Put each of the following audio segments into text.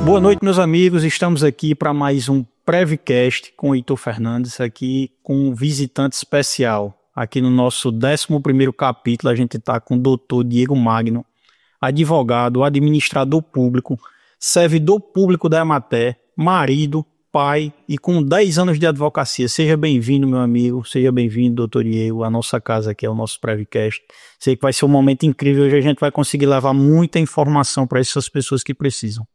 Boa noite, meus amigos. Estamos aqui para mais um Prevcast com o Heitor Fernandes, aqui com um visitante especial. Aqui no nosso 11º capítulo, a gente está com o doutor Diego Magno, advogado, administrador público, servidor público da Emater, marido, pai e com 10 anos de advocacia. Seja bem-vindo, meu amigo. Seja bem-vindo, doutor Diego. A nossa casa aqui é o nosso Prevcast. Sei que vai ser um momento incrível. Hoje a gente vai conseguir levar muita informação para essas pessoas que precisam.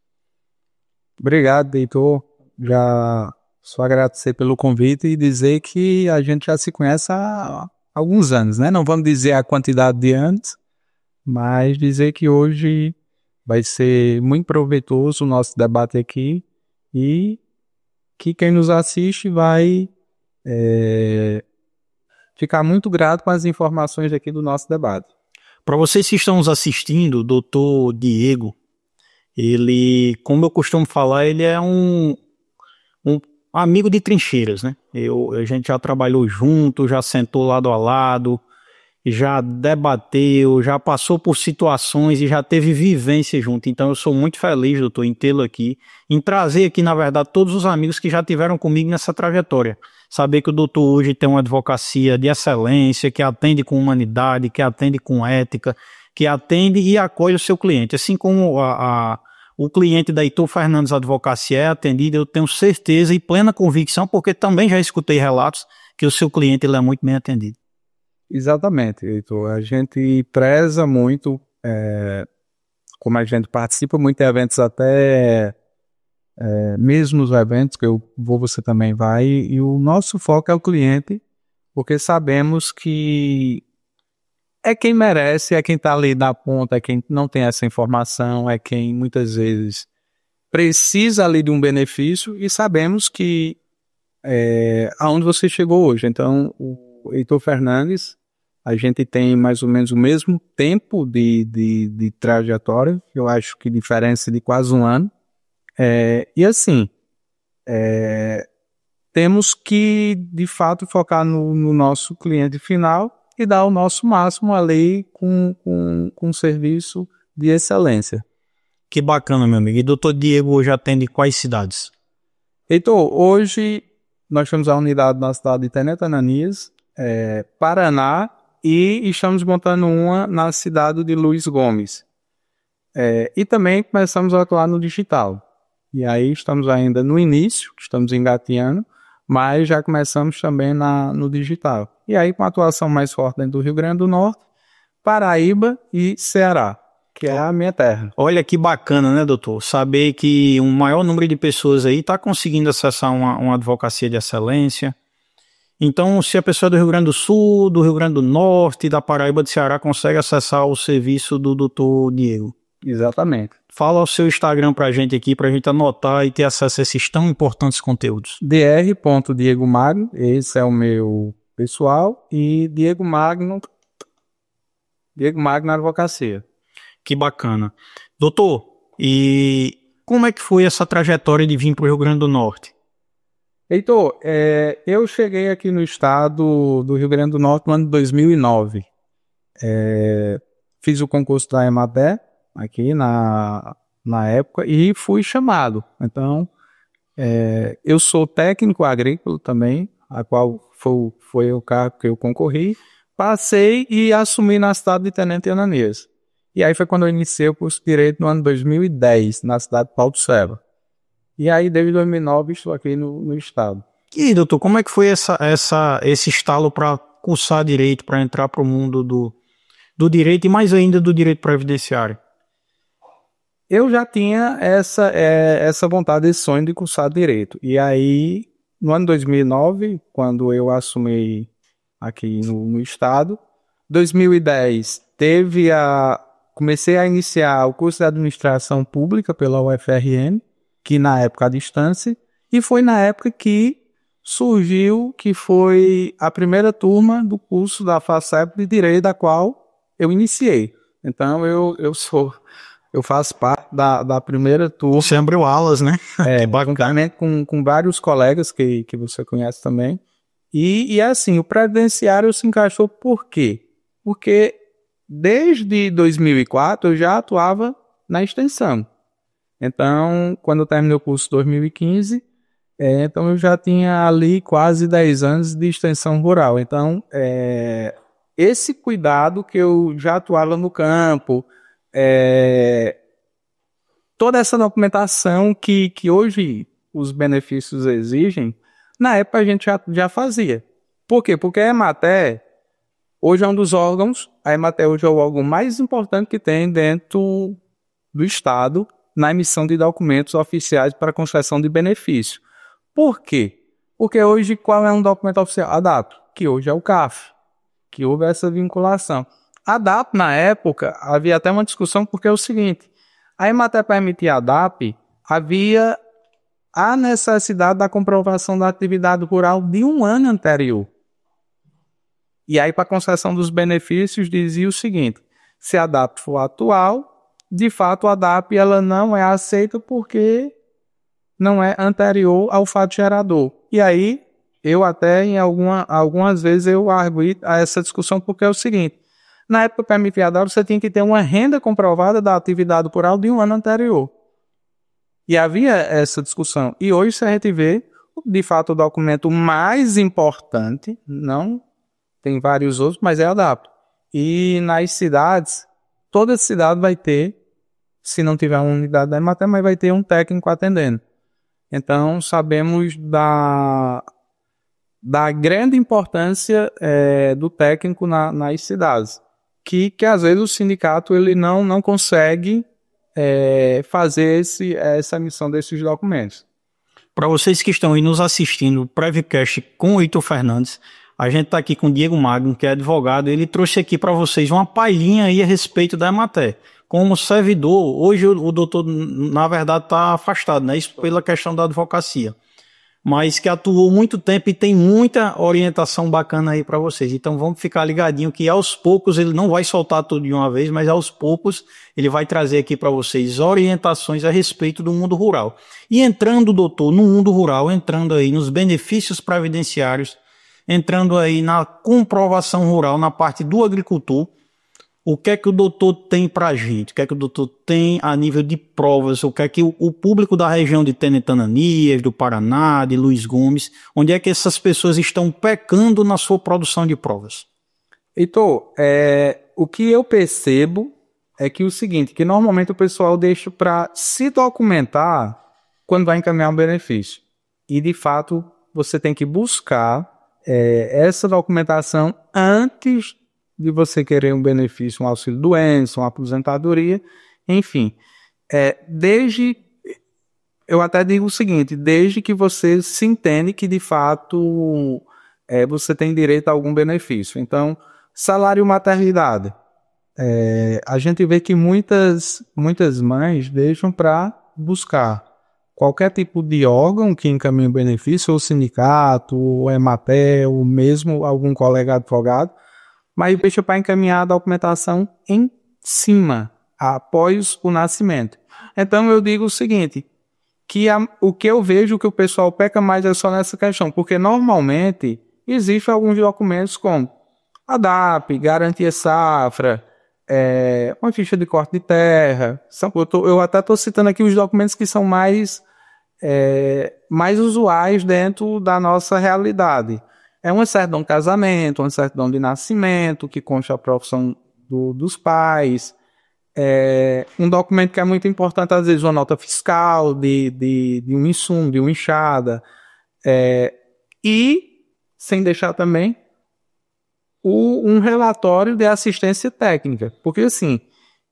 Obrigado, Heitor. Já só agradecer pelo convite e dizer que a gente já se conhece há alguns anos, né? Não vamos dizer a quantidade de anos, mas dizer que hoje vai ser muito proveitoso o nosso debate aqui e que quem nos assiste vai ficar muito grato com as informações aqui do nosso debate. Para vocês que estão nos assistindo, o doutor Diego, ele, como eu costumo falar, ele é um amigo de trincheiras, né? A gente já trabalhou junto, já sentou lado a lado, já debateu, já passou por situações e já teve vivência junto. Então eu sou muito feliz, doutor, em tê-lo aqui, em trazer aqui, na verdade, todos os amigos que já tiveram comigo nessa trajetória. Saber que o doutor hoje tem uma advocacia de excelência, que atende com humanidade, que atende com ética, que atende e acolhe o seu cliente. Assim como o cliente da Heitor Fernandes Advocacia é atendido, eu tenho certeza e plena convicção, porque também já escutei relatos que o seu cliente ele é muito bem atendido. Exatamente, Heitor. A gente preza muito, como a gente participa muito de eventos, até mesmo nos eventos que eu vou, você também vai, e o nosso foco é o cliente, porque sabemos que é quem merece, é quem está ali na ponta, é quem não tem essa informação, é quem muitas vezes precisa ali de um benefício e sabemos que aonde você chegou hoje. Então, o Heitor Fernandes, a gente tem mais ou menos o mesmo tempo de trajetória, eu acho que diferença de quase um ano. E assim, temos que, de fato, focar no nosso cliente final e dar o nosso máximo ali com um serviço de excelência. Que bacana, meu amigo. E doutor Diego hoje atende quais cidades? Heitor, hoje nós temos a unidade na cidade de Tenente Ananias, Paraná, e estamos montando uma na cidade de Luiz Gomes. E também começamos a atuar no digital. E aí estamos ainda no início, estamos engateando, mas já começamos também no digital. E aí com a atuação mais forte dentro do Rio Grande do Norte, Paraíba e Ceará, que é a minha terra. Olha que bacana, né, doutor? Saber que um maior número de pessoas aí está conseguindo acessar uma advocacia de excelência. Então, se a pessoa é do Rio Grande do Sul, do Rio Grande do Norte, da Paraíba, de Ceará, consegue acessar o serviço do doutor Diego. Exatamente. Fala o seu Instagram pra gente aqui, pra gente anotar e ter acesso a esses tão importantes conteúdos. dr.diegomagno, esse é o meu pessoal, e Diego Magno na advocacia. Que bacana. Doutor, e como é que foi essa trajetória de vir pro Rio Grande do Norte? Heitor, eu cheguei aqui no estado do Rio Grande do Norte no ano de 2009. Fiz o concurso da Emater aqui na época e fui chamado. Então, eu sou técnico agrícola também, a qual foi o cargo que eu concorri. Passei e assumi na cidade de Tenente Ananias. E aí foi quando eu iniciei o curso de Direito no ano 2010, na cidade de Paulo de Serra. E aí, desde 2009, estou aqui no estado. E, doutor, como é que foi esse estalo para cursar Direito, para entrar para o mundo do Direito e mais ainda do Direito Previdenciário? Eu já tinha essa vontade, esse sonho de cursar Direito. E aí, no ano 2009, quando eu assumi aqui no estado, 2010 comecei a iniciar o curso de Administração Pública pela UFRN, que na época à distância, e foi na época que surgiu, que foi a primeira turma do curso da FACEP de Direito, da qual eu iniciei. Então, eu faço parte da primeira turma. Você abriu alas, né? Juntamente com vários colegas que você conhece também. E assim, o previdenciário se encaixou por quê? Porque desde 2004 eu já atuava na extensão. Então, quando eu terminei o curso em 2015, então eu já tinha ali quase 10 anos de extensão rural. Então, esse cuidado que eu já atuava no campo, toda essa documentação que hoje os benefícios exigem, na época a gente já fazia. Por quê? Porque a Emater hoje é um dos órgãos, a Emater hoje é o órgão mais importante que tem dentro do Estado na emissão de documentos oficiais para concessão de benefício. Por quê? Porque hoje qual é um documento oficial? A DAP, que hoje é o CAF, que houve essa vinculação. A DAP, na época, havia até uma discussão porque é o seguinte, a Emater para emitir a DAP, havia a necessidade da comprovação da atividade rural de um ano anterior. E aí, para a concessão dos benefícios, dizia o seguinte, se a DAP for atual, de fato a DAP ela não é aceita porque não é anterior ao fato gerador. E aí, eu até em algumas vezes eu arguí a essa discussão porque é o seguinte, na época para emitir a DAP você tinha que ter uma renda comprovada da atividade rural de um ano anterior. E havia essa discussão. E hoje se a gente vê, de fato, o documento mais importante, não tem vários outros, mas é a DAP. E nas cidades, toda cidade vai ter, se não tiver uma unidade da Emater, mas vai ter um técnico atendendo. Então, sabemos da grande importância do técnico nas cidades. Que às vezes o sindicato ele não consegue fazer essa emissão desses documentos. Para vocês que estão aí nos assistindo, o Prevcast com o Heitor Fernandes, a gente está aqui com o Diego Magno, que é advogado, ele trouxe aqui para vocês uma palhinha aí a respeito da Emater. Como servidor, hoje o doutor, na verdade, está afastado, né? Isso pela questão da advocacia. Mas que atuou muito tempo e tem muita orientação bacana aí para vocês. Então vamos ficar ligadinho que aos poucos, ele não vai soltar tudo de uma vez, mas aos poucos ele vai trazer aqui para vocês orientações a respeito do mundo rural. E entrando, doutor, no mundo rural, entrando aí nos benefícios previdenciários, entrando aí na comprovação rural, na parte do agricultor, o que é que o doutor tem para a gente? O que é que o doutor tem a nível de provas? O que é que o público da região de Tenente-Ananias, do Paraná, de Luiz Gomes, onde é que essas pessoas estão pecando na sua produção de provas? Heitor, o que eu percebo é que o seguinte, que normalmente o pessoal deixa para se documentar quando vai encaminhar um benefício. E, de fato, você tem que buscar essa documentação antes de você querer um benefício, um auxílio-doença, uma aposentadoria, enfim. Eu até digo o seguinte, desde que você se entende que, de fato, você tem direito a algum benefício. Então, salário maternidade. A gente vê que muitas mães deixam para buscar qualquer tipo de órgão que encaminhe o benefício, ou sindicato, ou Emater, ou mesmo algum colega advogado, mas deixa para encaminhar a documentação em cima, após o nascimento. Então eu digo o seguinte, que o que eu vejo que o pessoal peca mais é só nessa questão, porque normalmente existem alguns documentos como a DAP, garantia safra, uma ficha de corte de terra. Eu até estou citando aqui os documentos que são mais usuais dentro da nossa realidade. É uma certidão de casamento, uma certidão de nascimento, que consta a profissão dos pais. Um documento que é muito importante, às vezes, uma nota fiscal de um insumo, de uma enxada. E, sem deixar também, um relatório de assistência técnica. Porque, assim,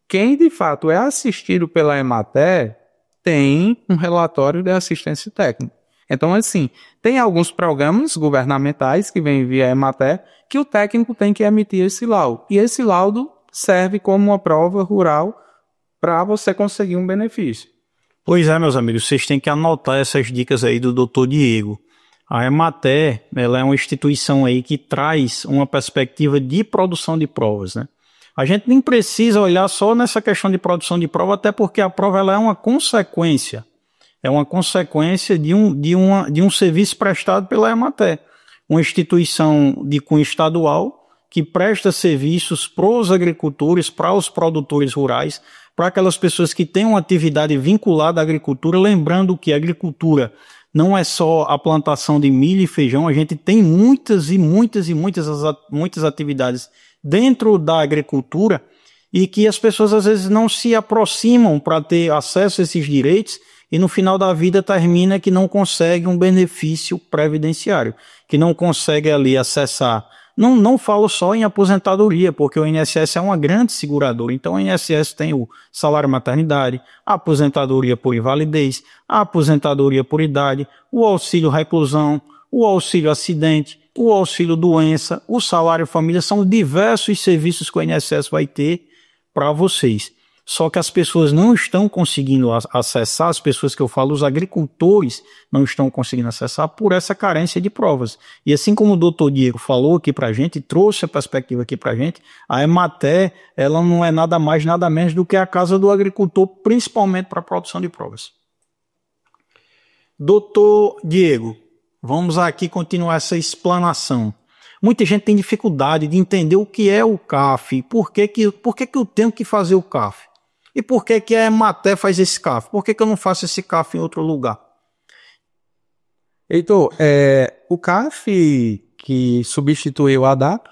quem de fato é assistido pela Emater tem um relatório de assistência técnica. Então, assim, tem alguns programas governamentais que vêm via Emater que o técnico tem que emitir esse laudo. E esse laudo serve como uma prova rural para você conseguir um benefício. Pois é, meus amigos, vocês têm que anotar essas dicas aí do Dr. Diego. A Emater, ela é uma instituição aí que traz uma perspectiva de produção de provas, né? A gente nem precisa olhar só nessa questão de produção de prova, até porque a prova ela é uma consequência. É uma consequência de um serviço prestado pela Emater, uma instituição de cunho estadual que presta serviços para os agricultores, para os produtores rurais, para aquelas pessoas que têm uma atividade vinculada à agricultura, lembrando que a agricultura não é só a plantação de milho e feijão, a gente tem muitas atividades dentro da agricultura e que as pessoas às vezes não se aproximam para ter acesso a esses direitos e no final da vida termina que não consegue um benefício previdenciário, que não consegue ali acessar. Não falo só em aposentadoria, porque o INSS é uma grande seguradora. Então o INSS tem o salário maternidade, a aposentadoria por invalidez, a aposentadoria por idade, o auxílio reclusão, o auxílio acidente, o auxílio doença, o salário família, são diversos serviços que o INSS vai ter para vocês. Só que as pessoas não estão conseguindo acessar, as pessoas que eu falo, os agricultores não estão conseguindo acessar por essa carência de provas. E assim como o doutor Diego falou aqui para a gente, trouxe a perspectiva aqui para a gente, a Emater, ela não é nada mais, nada menos do que a casa do agricultor, principalmente para a produção de provas. Doutor Diego, vamos aqui continuar essa explanação. Muita gente tem dificuldade de entender o que é o CAF, por que eu tenho que fazer o CAF? E por que a Emater faz esse CAF? Por que eu não faço esse CAF em outro lugar? Heitor, o CAF que substituiu o ADAPR,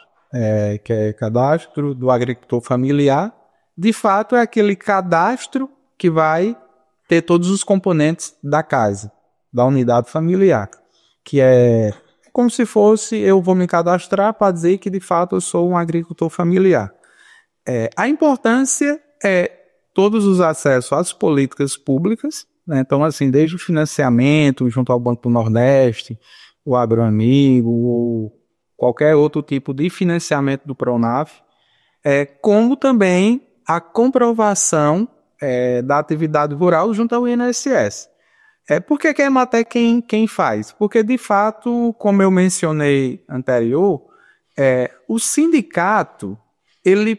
que é Cadastro do Agricultor Familiar, de fato é aquele cadastro que vai ter todos os componentes da casa, da unidade familiar, que é como se fosse eu vou me cadastrar para dizer que de fato eu sou um agricultor familiar. A importância é todos os acessos às políticas públicas, né? Então, assim, desde o financiamento junto ao Banco do Nordeste, o Agroamigo, ou qualquer outro tipo de financiamento do Pronaf, como também a comprovação da atividade rural junto ao INSS. Por que a Emater quem faz? Porque, de fato, como eu mencionei anterior, o sindicato, ele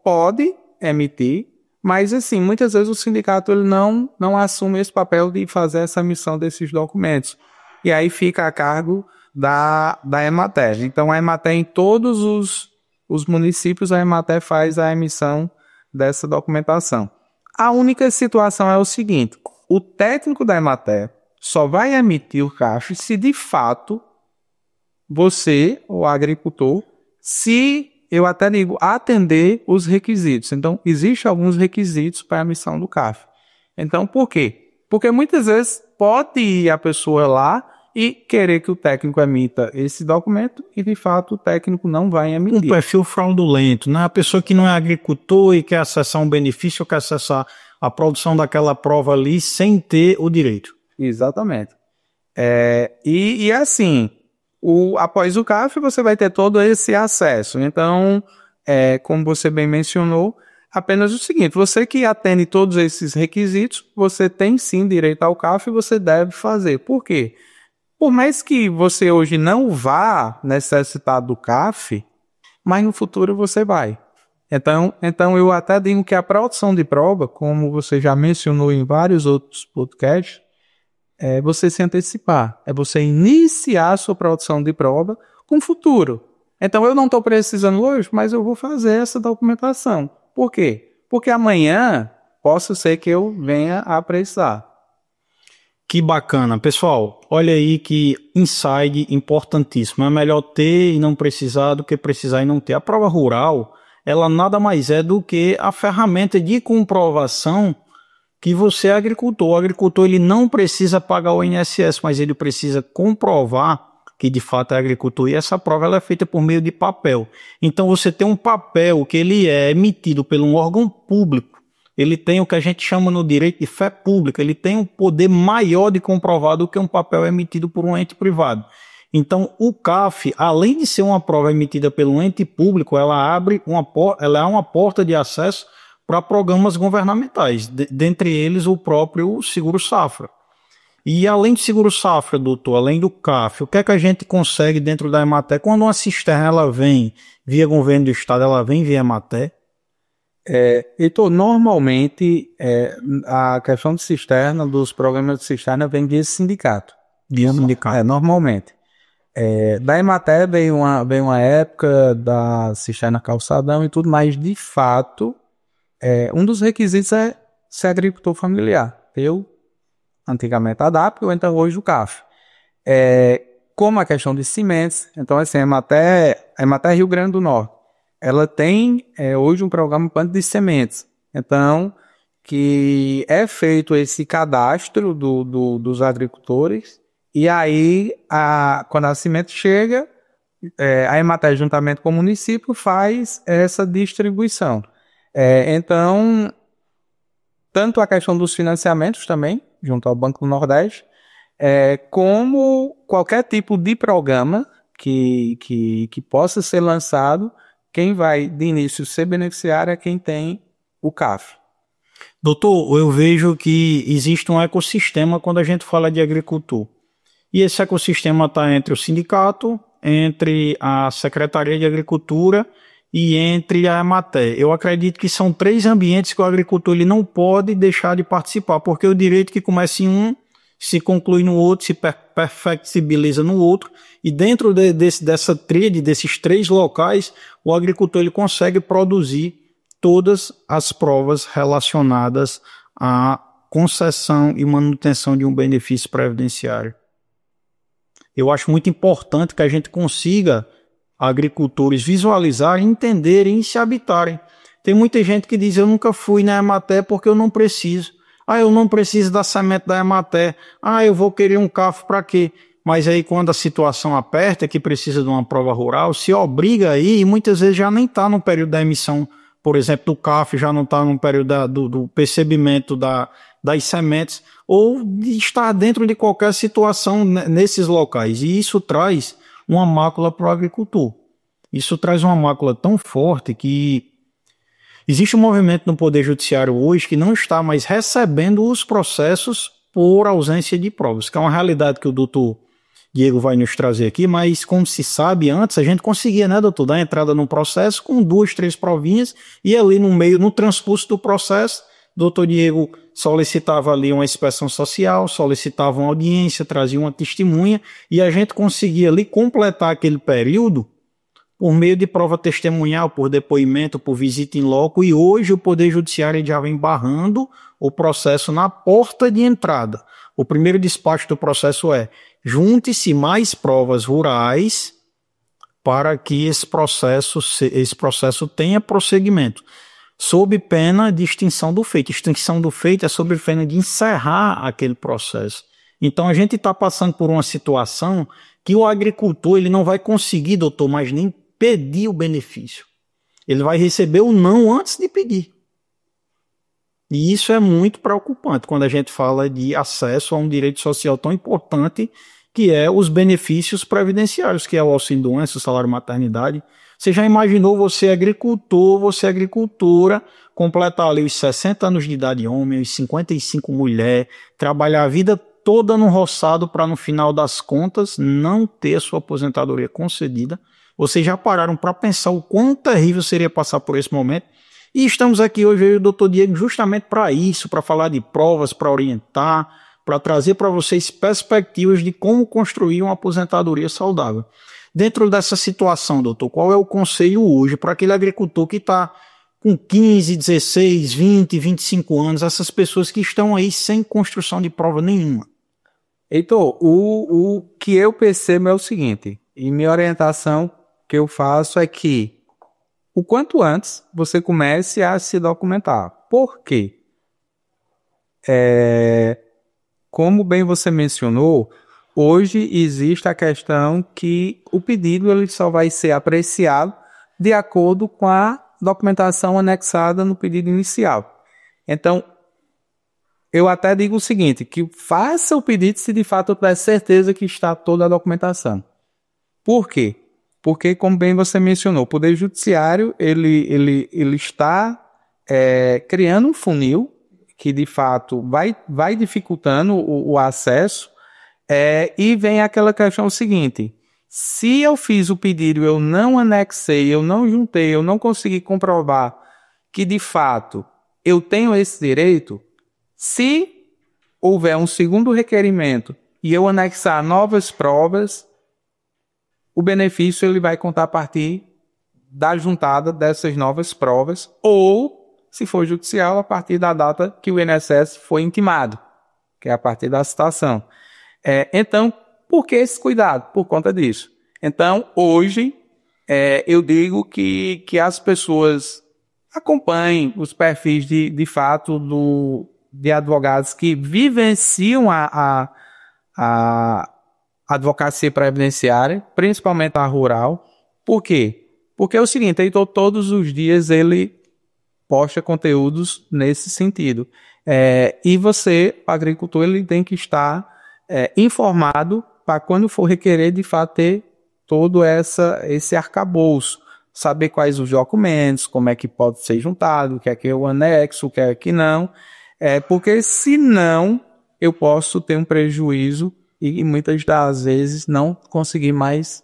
pode emitir, mas, assim, muitas vezes o sindicato ele não assume esse papel de fazer essa emissão desses documentos. E aí fica a cargo da Emater. Então, a Emater, em todos os municípios, a Emater faz a emissão dessa documentação. A única situação é o seguinte: o técnico da Emater só vai emitir o CAF se, de fato, você, o agricultor, se eu até digo, atender os requisitos. Então, existem alguns requisitos para a emissão do CAF. Então, por quê? Porque muitas vezes pode ir a pessoa lá e querer que o técnico emita esse documento e, de fato, o técnico não vai emitir. Um perfil fraudulento, né? A pessoa que não é agricultor e quer acessar um benefício ou quer acessar a produção daquela prova ali sem ter o direito. Exatamente. E assim... após o CAF, você vai ter todo esse acesso. Então, como você bem mencionou, apenas o seguinte: você que atende todos esses requisitos, você tem sim direito ao CAF e você deve fazer. Por quê? Por mais que você hoje não vá necessitar do CAF, mas no futuro você vai. Então eu até digo que a produção de prova, como você já mencionou em vários outros podcasts, é você se antecipar, é você iniciar a sua produção de prova com o futuro. Então eu não estou precisando hoje, mas eu vou fazer essa documentação. Por quê? Porque amanhã possa ser que eu venha a precisar. Que bacana. Pessoal, olha aí que insight importantíssimo. É melhor ter e não precisar do que precisar e não ter. A prova rural, ela nada mais é do que a ferramenta de comprovação que você é agricultor. O agricultor ele não precisa pagar o INSS, mas ele precisa comprovar que de fato é agricultor, e essa prova ela é feita por meio de papel. Então você tem um papel que ele é emitido por um órgão público, ele tem o que a gente chama no direito de fé pública, ele tem um poder maior de comprovar do que um papel emitido por um ente privado. Então o CAF, além de ser uma prova emitida por um ente público, ela é uma porta de acesso para programas governamentais, dentre eles o próprio Seguro Safra. E além do Seguro Safra, doutor, além do CAF, o que é que a gente consegue dentro da Emater? Quando uma cisterna ela vem via governo do estado, ela vem via Emater? Então, normalmente, a questão de cisterna, dos programas de cisterna, vem via sindicato. Via sindicato. Normalmente. Da Emater veio uma época da cisterna calçadão e tudo, mas de fato, um dos requisitos é ser agricultor familiar. Eu, antigamente, a DAP, ou então hoje o CAF. Como a questão de sementes, então assim, a Emater Rio Grande do Norte, ela tem hoje um programa plano de sementes. Então, que é feito esse cadastro dos agricultores, e aí, quando a semente chega, a Emater, juntamente com o município, faz essa distribuição. Então, tanto a questão dos financiamentos também, junto ao Banco do Nordeste, como qualquer tipo de programa que possa ser lançado, quem vai de início ser beneficiário é quem tem o CAF. Doutor, eu vejo que existe um ecossistema quando a gente fala de agricultor. E esse ecossistema está entre o sindicato, entre a Secretaria de Agricultura e entre a Emater. Eu acredito que são 3 ambientes que o agricultor ele não pode deixar de participar, porque o direito que começa em um se conclui no outro, se perfectibiliza no outro, e dentro dessa tríade, desses 3 locais, o agricultor ele consegue produzir todas as provas relacionadas à concessão e manutenção de um benefício previdenciário. Eu acho muito importante que a gente consiga agricultores visualizarem, entenderem e se habitarem. Tem muita gente que diz, eu nunca fui na Emater porque eu não preciso. Eu não preciso da semente da Emater. Eu vou querer um CAF para quê? Mas aí quando a situação aperta, que precisa de uma prova rural, se obriga aí e muitas vezes já nem está no período da emissão, por exemplo, do CAF, já não está no período do percebimento das sementes, ou de estar dentro de qualquer situação nesses locais. E isso traz uma mácula para o agricultor. Isso traz uma mácula tão forte que existe um movimento no Poder Judiciário hoje que não está mais recebendo os processos por ausência de provas, que é uma realidade que o doutor Diego vai nos trazer aqui, mas como se sabe, antes a gente conseguia, né, doutor, dar entrada no processo com 2, 3 provinhas e ali no transcurso do processo, doutor Diego solicitava ali uma inspeção social, solicitava uma audiência, trazia uma testemunha e a gente conseguia ali completar aquele período por meio de prova testemunhal, por depoimento, por visita em loco, e hoje o Poder Judiciário já vem barrando o processo na porta de entrada. O primeiro despacho do processo é: junte-se mais provas rurais para que esse processo tenha prosseguimento, sob pena de extinção do feito. Extinção do feito é sob pena de encerrar aquele processo. Então a gente está passando por uma situação que o agricultor ele não vai conseguir, doutor, mais nem pedir o benefício. Ele vai receber o não antes de pedir. E isso é muito preocupante quando a gente fala de acesso a um direito social tão importante que é os benefícios previdenciários, que é o auxílio-doença, o salário-maternidade. Você já imaginou você agricultor, você agricultora, completar ali os 60 anos de idade homem, os 55 mulher, trabalhar a vida toda no roçado para no final das contas não ter a sua aposentadoria concedida? Vocês já pararam para pensar o quão terrível seria passar por esse momento? E estamos aqui hoje, eu e o doutor Diego, justamente para isso, para falar de provas, para orientar, para trazer para vocês perspectivas de como construir uma aposentadoria saudável. Dentro dessa situação, doutor, qual é o conselho hoje para aquele agricultor que está com 15, 16, 20, 25 anos, essas pessoas que estão aí sem construção de prova nenhuma? Heitor, o que eu percebo é o seguinte, e minha orientação que eu faço é que o quanto antes você comece a se documentar. Por quê? Como bem você mencionou, hoje existe a questão que o pedido ele só vai ser apreciado de acordo com a documentação anexada no pedido inicial. Então, eu até digo o seguinte, que faça o pedido se de fato eu tiver certeza que está toda a documentação. Por quê? Porque, como bem você mencionou, o Poder Judiciário ele está criando um funil que, de fato, vai dificultando o acesso, e vem aquela questão seguinte: se eu fiz o pedido, eu não anexei, eu não juntei, eu não consegui comprovar que, de fato, eu tenho esse direito, se houver um segundo requerimento e eu anexar novas provas, o benefício ele vai contar a partir da juntada dessas novas provas, ou, se for judicial, a partir da data que o INSS foi intimado, que é a partir da citação. Então, por que esse cuidado? Por conta disso. Então, hoje, eu digo que as pessoas acompanhem os perfis de fato de advogados que vivenciam a advocacia previdenciária, principalmente a rural. Por quê? Porque é o seguinte, então, todos os dias ele posta conteúdos nesse sentido. E você, o agricultor, ele tem que estar informado para quando for requerer, de fato, ter todo esse arcabouço, saber quais os documentos, como é que pode ser juntado, o que é o anexo, o que é que não, porque senão eu posso ter um prejuízo e muitas das vezes não conseguir mais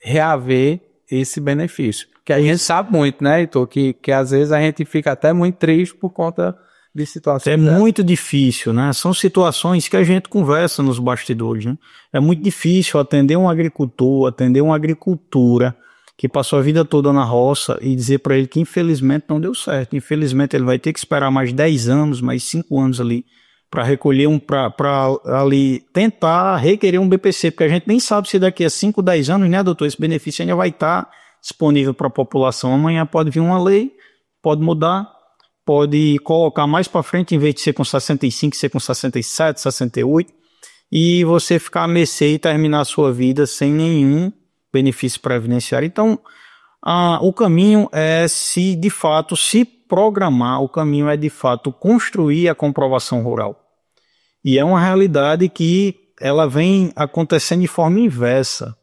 reaver esse benefício. Que a gente sabe muito, né, Heitor, que às vezes a gente fica até muito triste por conta de situações. É muito difícil, né? São situações que a gente conversa nos bastidores, né? É muito difícil atender um agricultor, atender uma agricultura que passou a vida toda na roça e dizer para ele que infelizmente não deu certo. Infelizmente ele vai ter que esperar mais 10 anos, mais 5 anos ali para recolher para ali tentar requerer um BPC, porque a gente nem sabe se daqui a 5, 10 anos, né, doutor, esse benefício ainda vai estar disponível para a população. Amanhã pode vir uma lei, pode mudar, pode colocar mais para frente, em vez de ser com 65, ser com 67, 68, e você ficar à mercê e terminar a sua vida sem nenhum benefício previdenciário. Então, o caminho é de fato se programar, o caminho é de fato construir a comprovação rural. E é uma realidade que ela vem acontecendo de forma inversa.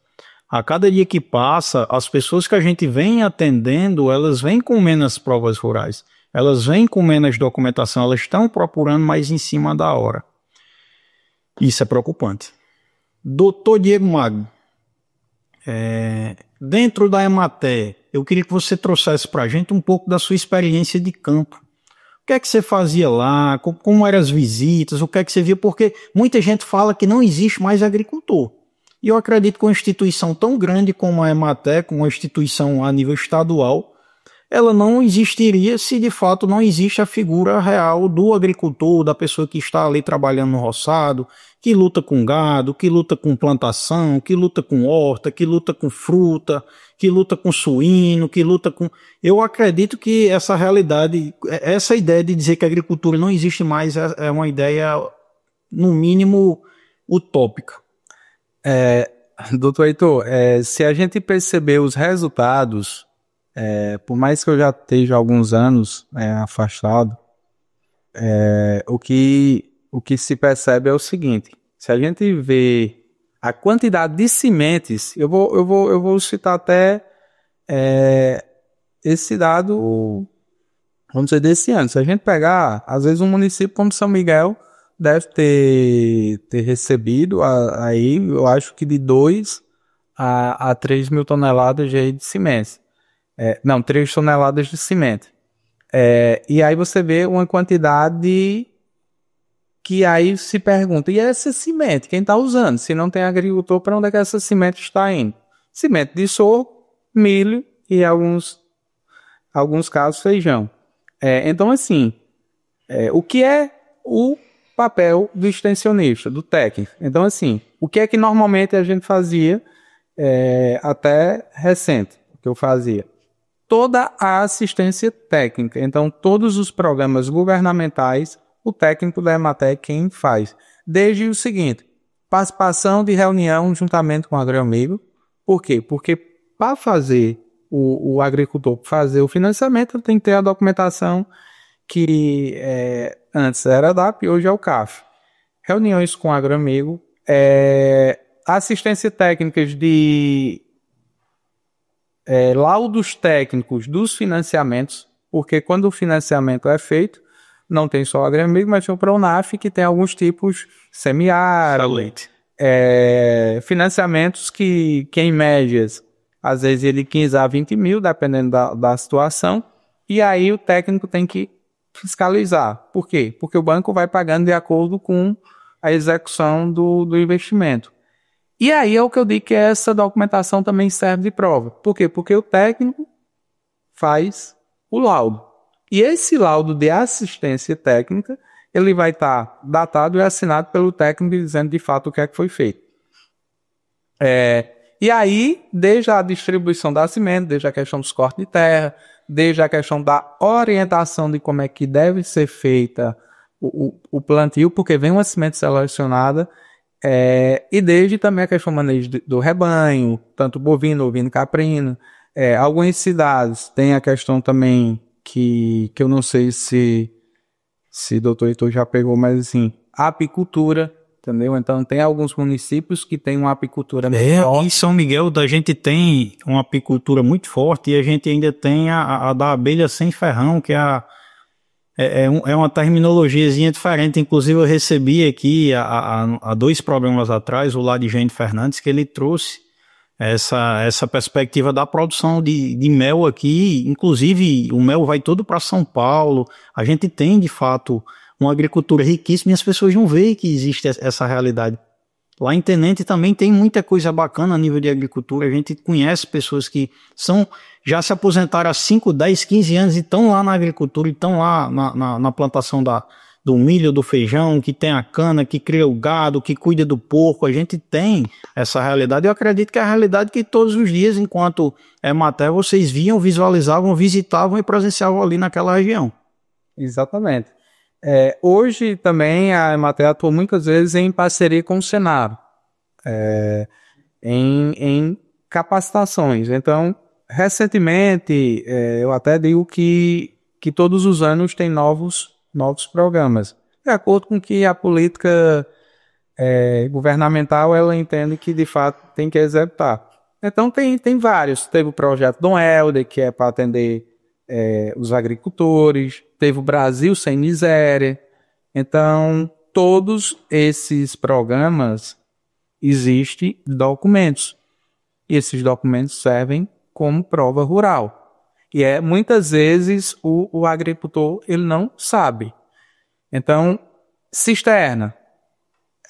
A cada dia que passa, as pessoas que a gente vem atendendo, elas vêm com menos provas rurais. Elas vêm com menos documentação, elas estão procurando mais em cima da hora. Isso é preocupante. Doutor Diego Magno, dentro da Emater, eu queria que você trouxesse para a gente um pouco da sua experiência de campo. O que é que você fazia lá, como eram as visitas, o que é que você via, porque muita gente fala que não existe mais agricultor. E eu acredito que uma instituição tão grande como a Emater, como uma instituição a nível estadual, ela não existiria se de fato não existe a figura real do agricultor, da pessoa que está ali trabalhando no roçado, que luta com gado, que luta com plantação, que luta com horta, que luta com fruta, que luta com suíno, que luta com... Eu acredito que essa realidade, essa ideia de dizer que a agricultura não existe mais é uma ideia, no mínimo, utópica. Doutor Heitor, se a gente perceber os resultados, por mais que eu já esteja há alguns anos afastado, o que se percebe é o seguinte: se a gente vê a quantidade de sementes, eu vou citar até esse dado, vamos dizer, desse ano. Se a gente pegar, às vezes um município como São Miguel deve ter recebido aí, eu acho que de 2 a 3 mil toneladas de sementes. 3 toneladas de semente. E aí você vê uma quantidade que aí se pergunta, e essa semente, quem está usando? Se não tem agricultor, para onde é que essa semente está indo? Semente de sorgo, milho e alguns casos feijão. Então assim, o que é o papel do extensionista, do técnico? Então assim, o que é que normalmente a gente fazia até recente, o que eu fazia? Toda a assistência técnica. Então, todos os programas governamentais, o técnico da Emater é quem faz. Desde o seguinte: participação de reunião juntamente com o agroamigo. Por quê? Porque para fazer o agricultor fazer o financiamento, ele tem que ter a documentação que antes era a DAP e hoje é o CAF. Reuniões com o agroamigo, assistência técnicas de laudos técnicos dos financiamentos, porque quando o financiamento é feito, não tem só o agroamigo, mas tem o Pronaf, que tem alguns tipos semiárido, financiamentos que em médias, às vezes ele 15 a 20 mil, dependendo da situação, e aí o técnico tem que fiscalizar. Por quê? Porque o banco vai pagando de acordo com a execução do investimento. E aí é o que eu digo que essa documentação também serve de prova. Por quê? Porque o técnico faz o laudo. E esse laudo de assistência técnica, ele vai estar datado e assinado pelo técnico dizendo de fato o que é que foi feito. E aí, desde a distribuição da cimento, desde a questão dos cortes de terra, desde a questão da orientação de como é que deve ser feita o plantio, porque vem uma semente selecionada, e desde também a questão do manejo do rebanho, tanto bovino, ovino, caprino. Algumas cidades tem a questão também que eu não sei se o doutor Heitor já pegou, mas assim, a apicultura, entendeu? Então tem alguns municípios que tem uma apicultura em São Miguel a gente tem uma apicultura muito forte e a gente ainda tem a da abelha sem ferrão, que é uma terminologiazinha diferente. Inclusive eu recebi aqui há 2 programas atrás o Ladigênio Fernandes, que ele trouxe essa perspectiva da produção de mel aqui. Inclusive o mel vai todo para São Paulo. A gente tem de fato uma agricultura riquíssima e as pessoas não veem que existe essa realidade. Lá em Tenente também tem muita coisa bacana a nível de agricultura. A gente conhece pessoas que já se aposentaram há 5, 10, 15 anos e estão lá na agricultura, e estão lá na plantação do milho, do feijão, que tem a cana, que cria o gado, que cuida do porco. A gente tem essa realidade. Eu acredito que é a realidade que todos os dias, enquanto Emater, vocês viam, visualizavam, visitavam e presenciavam ali naquela região. Exatamente. Hoje também a Emater atua muitas vezes em parceria com o Senar, em capacitações. Então, recentemente, eu até digo que todos os anos tem novos programas, de acordo com que a política governamental ela entende que de fato tem que executar. Então tem vários. Teve o projeto Dom Helder, que é para atender os agricultores. Teve o Brasil Sem Miséria. Então, todos esses programas existem documentos. E esses documentos servem como prova rural. E muitas vezes o agricultor ele não sabe. Então, cisterna.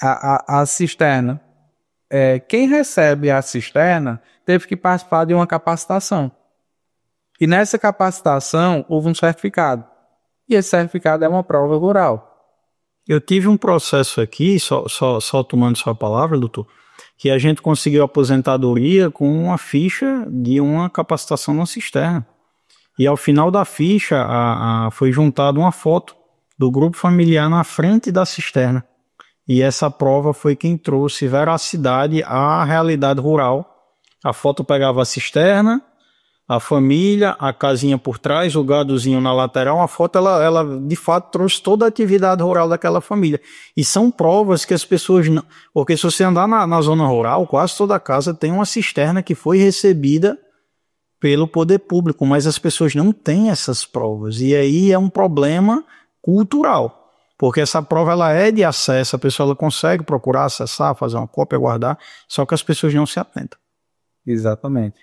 A cisterna. Quem recebe a cisterna teve que participar de uma capacitação. E nessa capacitação houve um certificado. E esse certificado é uma prova rural. Eu tive um processo aqui, só tomando sua palavra, doutor, que a gente conseguiu aposentadoria com uma ficha de uma capacitação na cisterna. E ao final da ficha foi juntada uma foto do grupo familiar na frente da cisterna. E essa prova foi quem trouxe veracidade à realidade rural. A foto pegava a cisterna, a família, a casinha por trás, o gadozinho na lateral. A foto, ela de fato trouxe toda a atividade rural daquela família. E são provas que as pessoas não... Porque se você andar na zona rural, quase toda casa tem uma cisterna que foi recebida pelo poder público, mas as pessoas não têm essas provas. E aí é um problema cultural, porque essa prova ela é de acesso, a pessoa ela consegue procurar, acessar, fazer uma cópia, guardar, só que as pessoas não se atentam. Exatamente.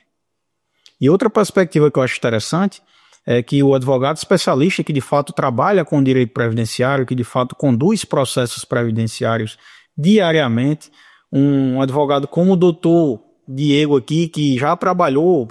E outra perspectiva que eu acho interessante é que o advogado especialista que de fato trabalha com direito previdenciário, que de fato conduz processos previdenciários diariamente, um advogado como o doutor Diego aqui, que já trabalhou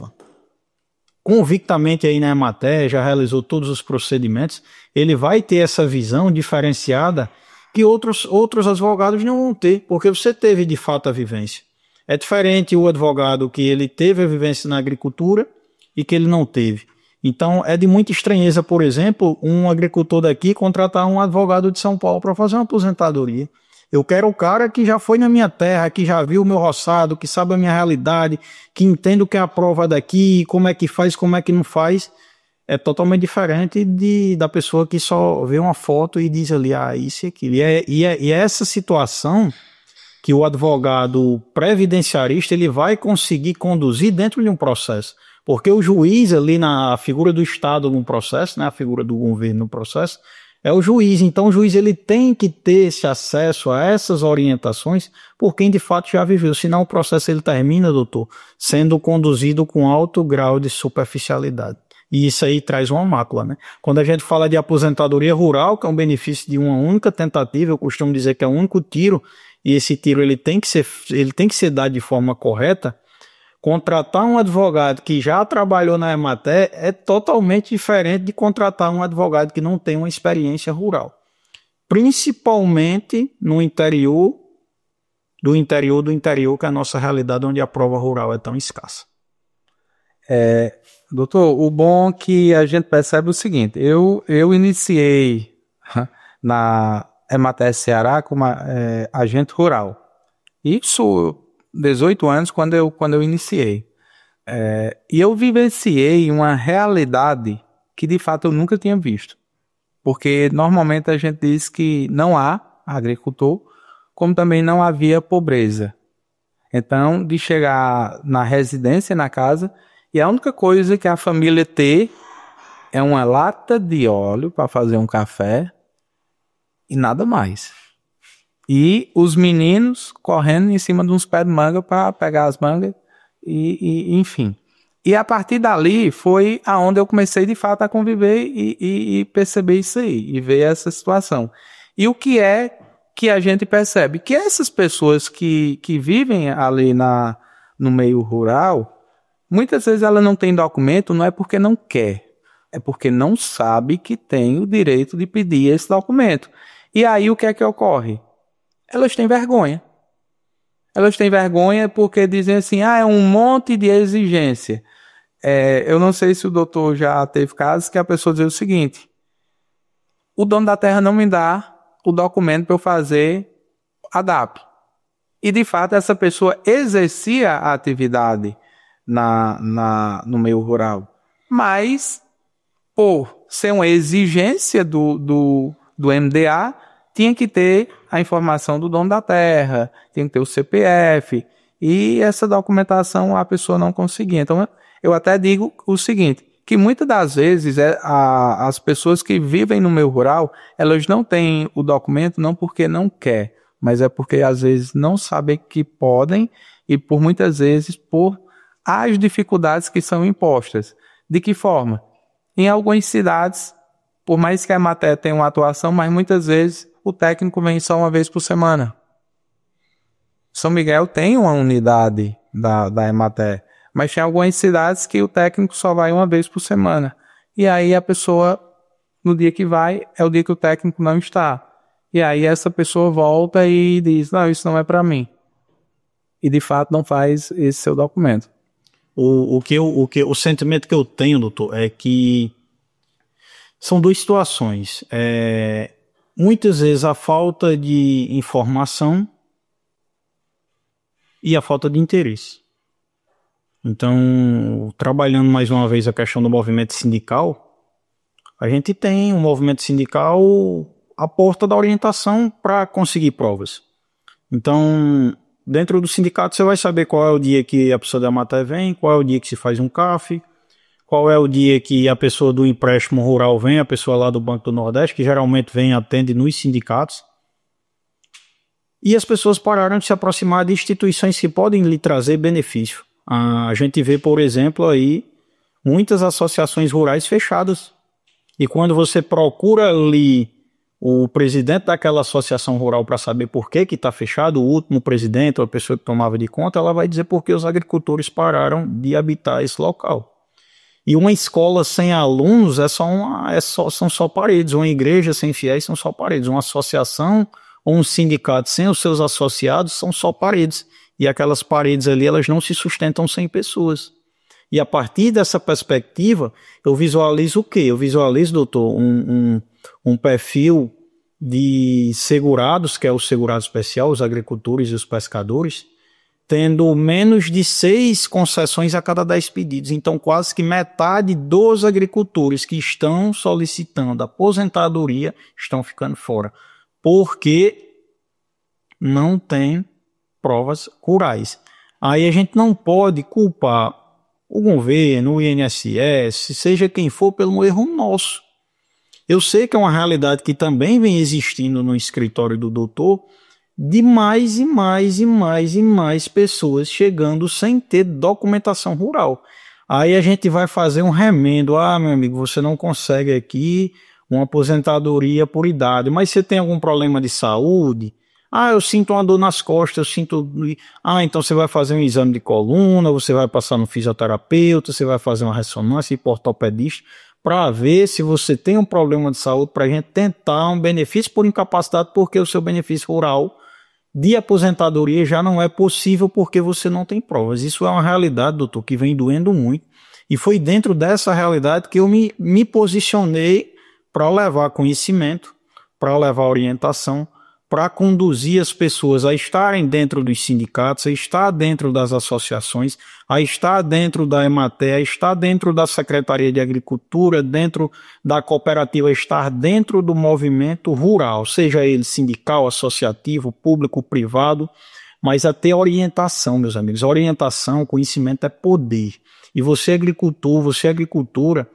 convictamente aí na Emater, já realizou todos os procedimentos, ele vai ter essa visão diferenciada que outros advogados não vão ter, porque você teve de fato a vivência. É diferente o advogado que ele teve a vivência na agricultura e que ele não teve. Então é de muita estranheza, por exemplo, um agricultor daqui contratar um advogado de São Paulo para fazer uma aposentadoria. Eu quero o cara que já foi na minha terra, que já viu o meu roçado, que sabe a minha realidade, que entende o que é a prova daqui, como é que faz, como é que não faz. É totalmente diferente da pessoa que só vê uma foto e diz ali, isso e aquilo. E é essa situação que o advogado previdenciarista ele vai conseguir conduzir dentro de um processo. Porque o juiz ali, na figura do Estado no processo, né, a figura do governo no processo, é o juiz. Então o juiz ele tem que ter esse acesso a essas orientações por quem de fato já viveu. Senão o processo ele termina, doutor, sendo conduzido com alto grau de superficialidade. E isso aí traz uma mácula, né? Quando a gente fala de aposentadoria rural, que é um benefício de uma única tentativa, eu costumo dizer que é o único tiro e esse tiro ele tem que ser dado de forma correta, contratar um advogado que já trabalhou na Emater é totalmente diferente de contratar um advogado que não tem uma experiência rural. Principalmente no interior, do interior, que é a nossa realidade, onde a prova rural é tão escassa. Doutor, o bom é que a gente percebe o seguinte, eu iniciei na Emater Ceará como agente rural. Isso 18 anos quando eu iniciei. E eu vivenciei uma realidade que de fato eu nunca tinha visto. Porque normalmente a gente diz que não há agricultor, como também não havia pobreza. Então, de chegar na residência, na casa, e a única coisa que a família tem é uma lata de óleo para fazer um café e nada mais. E os meninos correndo em cima de uns pés de manga para pegar as mangas e enfim. E a partir dali foi aonde eu comecei de fato a conviver e perceber isso aí, e ver essa situação. E o que é que a gente percebe? Que essas pessoas que vivem ali no meio rural, muitas vezes ela não tem documento, não é porque não quer, é porque não sabe que tem o direito de pedir esse documento. E aí o que é que ocorre? Elas têm vergonha. Elas têm vergonha porque dizem assim, é um monte de exigência. Eu não sei se o doutor já teve casos que a pessoa diz o seguinte, o dono da terra não me dá o documento para eu fazer a DAP. E de fato essa pessoa exercia a atividade no meio rural. Mas, por ser uma exigência do MDA, tinha que ter a informação do dono da terra, tinha que ter o CPF, e essa documentação a pessoa não conseguia. Então, eu até digo o seguinte, que muitas das vezes as pessoas que vivem no meio rural, elas não têm o documento não porque não quer, mas é porque às vezes não sabem que podem e por muitas vezes por as dificuldades que são impostas. De que forma? Em algumas cidades, por mais que a Emater tenha uma atuação, mas muitas vezes o técnico vem só uma vez por semana. São Miguel tem uma unidade da Emater, mas tem algumas cidades que o técnico só vai uma vez por semana. E aí a pessoa, no dia que vai, é o dia que o técnico não está. E aí essa pessoa volta e diz, não, isso não é para mim. E de fato não faz esse seu documento. O sentimento que eu tenho, doutor, é que são duas situações. Muitas vezes a falta de informação e a falta de interesse. Então, trabalhando mais uma vez a questão do movimento sindical, a gente tem um movimento sindical à porta da orientação para conseguir provas. Então, dentro do sindicato você vai saber qual é o dia que a pessoa da Emater vem, qual é o dia que se faz um CAF, qual é o dia que a pessoa do empréstimo rural vem, a pessoa lá do Banco do Nordeste, que geralmente vem e atende nos sindicatos. E as pessoas pararam de se aproximar de instituições que podem lhe trazer benefício. A gente vê, por exemplo, aí muitas associações rurais fechadas. E quando você procura ali o presidente daquela associação rural para saber por que está fechado, o último presidente, ou a pessoa que tomava de conta, ela vai dizer porque os agricultores pararam de habitar esse local. E uma escola sem alunos são só paredes, uma igreja sem fiéis são só paredes, uma associação ou um sindicato sem os seus associados são só paredes. E aquelas paredes ali, elas não se sustentam sem pessoas. E a partir dessa perspectiva, eu visualizo o quê? Eu visualizo, doutor, um perfil de segurados, que é o segurado especial, os agricultores e os pescadores, tendo menos de 6 concessões a cada 10 pedidos. Então, quase que metade dos agricultores que estão solicitando aposentadoria estão ficando fora. Porque não tem provas rurais. Aí a gente não pode culpar o governo, o INSS, seja quem for, pelo erro nosso. Eu sei que é uma realidade que também vem existindo no escritório do doutor, de mais e mais e mais e mais pessoas chegando sem ter documentação rural. Aí a gente vai fazer um remendo. Meu amigo, você não consegue aqui uma aposentadoria por idade, mas você tem algum problema de saúde? Eu sinto uma dor nas costas, eu sinto... então você vai fazer um exame de coluna, você vai passar no fisioterapeuta, você vai fazer uma ressonância para ortopedista, para ver se você tem um problema de saúde, para a gente tentar um benefício por incapacidade, porque o seu benefício rural de aposentadoria já não é possível porque você não tem provas. Isso é uma realidade, doutor, que vem doendo muito. E foi dentro dessa realidade que eu me posicionei para levar conhecimento, para levar orientação, para conduzir as pessoas a estarem dentro dos sindicatos, a estar dentro das associações, a estar dentro da Emater, a estar dentro da Secretaria de Agricultura, dentro da cooperativa, a estar dentro do movimento rural, seja ele sindical, associativo, público, privado, mas a ter orientação, meus amigos. Orientação, conhecimento é poder. E você agricultor, você agricultura,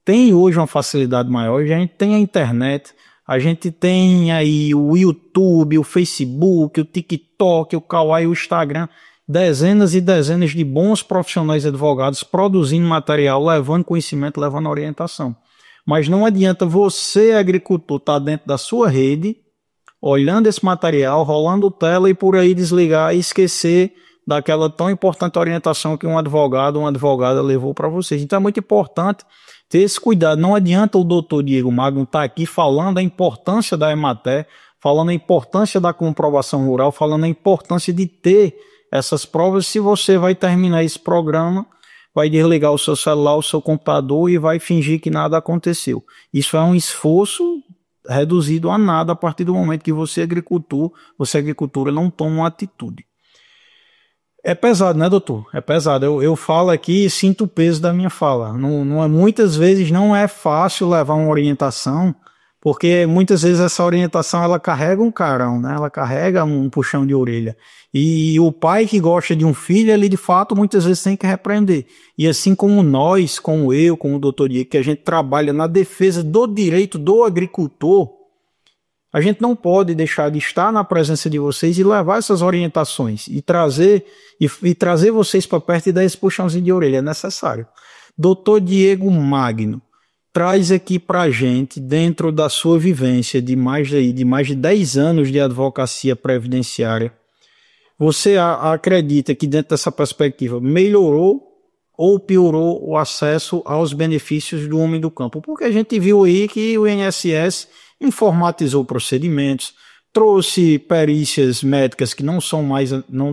tem hoje uma facilidade maior, a gente tem a internet, a gente tem aí o YouTube, o Facebook, o TikTok, o Kawaii, o Instagram, dezenas e dezenas de bons profissionais advogados produzindo material, levando conhecimento, levando orientação. Mas não adianta você, agricultor, estar dentro da sua rede, olhando esse material, rolando tela e por aí desligar e esquecer daquela tão importante orientação que um advogado ou uma advogada levou para vocês. Então é muito importante ter esse cuidado. Não adianta o doutor Diego Magno estar aqui falando a importância da Emater, falando a importância da comprovação rural, falando a importância de ter essas provas, se você vai terminar esse programa, vai desligar o seu celular, o seu computador e vai fingir que nada aconteceu. Isso é um esforço reduzido a nada a partir do momento que você agricultura, não toma uma atitude. É pesado, né, doutor? É pesado. Eu falo aqui e sinto o peso da minha fala. Muitas vezes não é fácil levar uma orientação, porque muitas vezes essa orientação ela carrega um carão, né? Ela carrega um puxão de orelha. E o pai que gosta de um filho, ele de fato muitas vezes tem que repreender. E assim como nós, como eu, como o doutor Diego, que a gente trabalha na defesa do direito do agricultor, a gente não pode deixar de estar na presença de vocês e levar essas orientações e trazer vocês para perto e dar esse puxãozinho de orelha. É necessário. Doutor Diego Magno, traz aqui para a gente, dentro da sua vivência de mais de 10 anos de advocacia previdenciária, você acredita que dentro dessa perspectiva melhorou ou piorou o acesso aos benefícios do homem do campo? Porque a gente viu aí que o INSS informatizou procedimentos, trouxe perícias médicas que não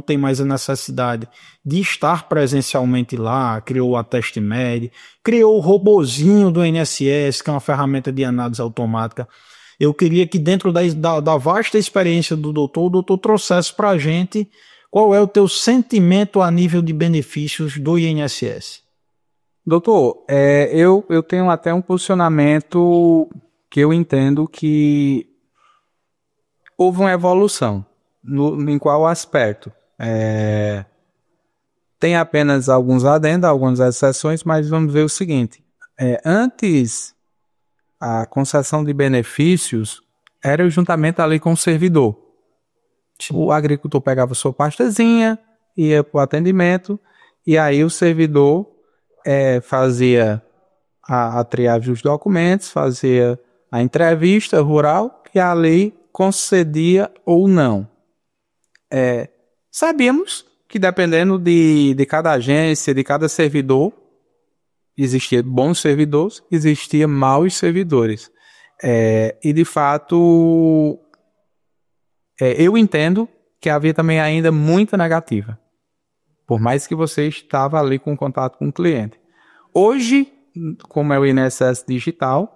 tem mais a necessidade de estar presencialmente lá, criou o Ateste Med, criou o robozinho do INSS, que é uma ferramenta de análise automática. Eu queria que dentro da vasta experiência do doutor, o doutor trouxesse para a gente qual é o teu sentimento a nível de benefícios do INSS. Doutor, eu tenho até um posicionamento que eu entendo que houve uma evolução. Em qual aspecto? Tem apenas alguns adendos, algumas exceções, mas vamos ver o seguinte. Antes, a concessão de benefícios era juntamente ali com o servidor. O agricultor pegava sua pastazinha, ia para o atendimento, e aí o servidor fazia a triagem dos documentos, fazia a entrevista rural e a lei concedia ou não. Sabíamos que dependendo de cada agência, de cada servidor, existia bons servidores, existia maus servidores. E de fato, eu entendo que havia também ainda muita negativa, por mais que você estava ali com contato com o cliente. Hoje, como é o INSS digital,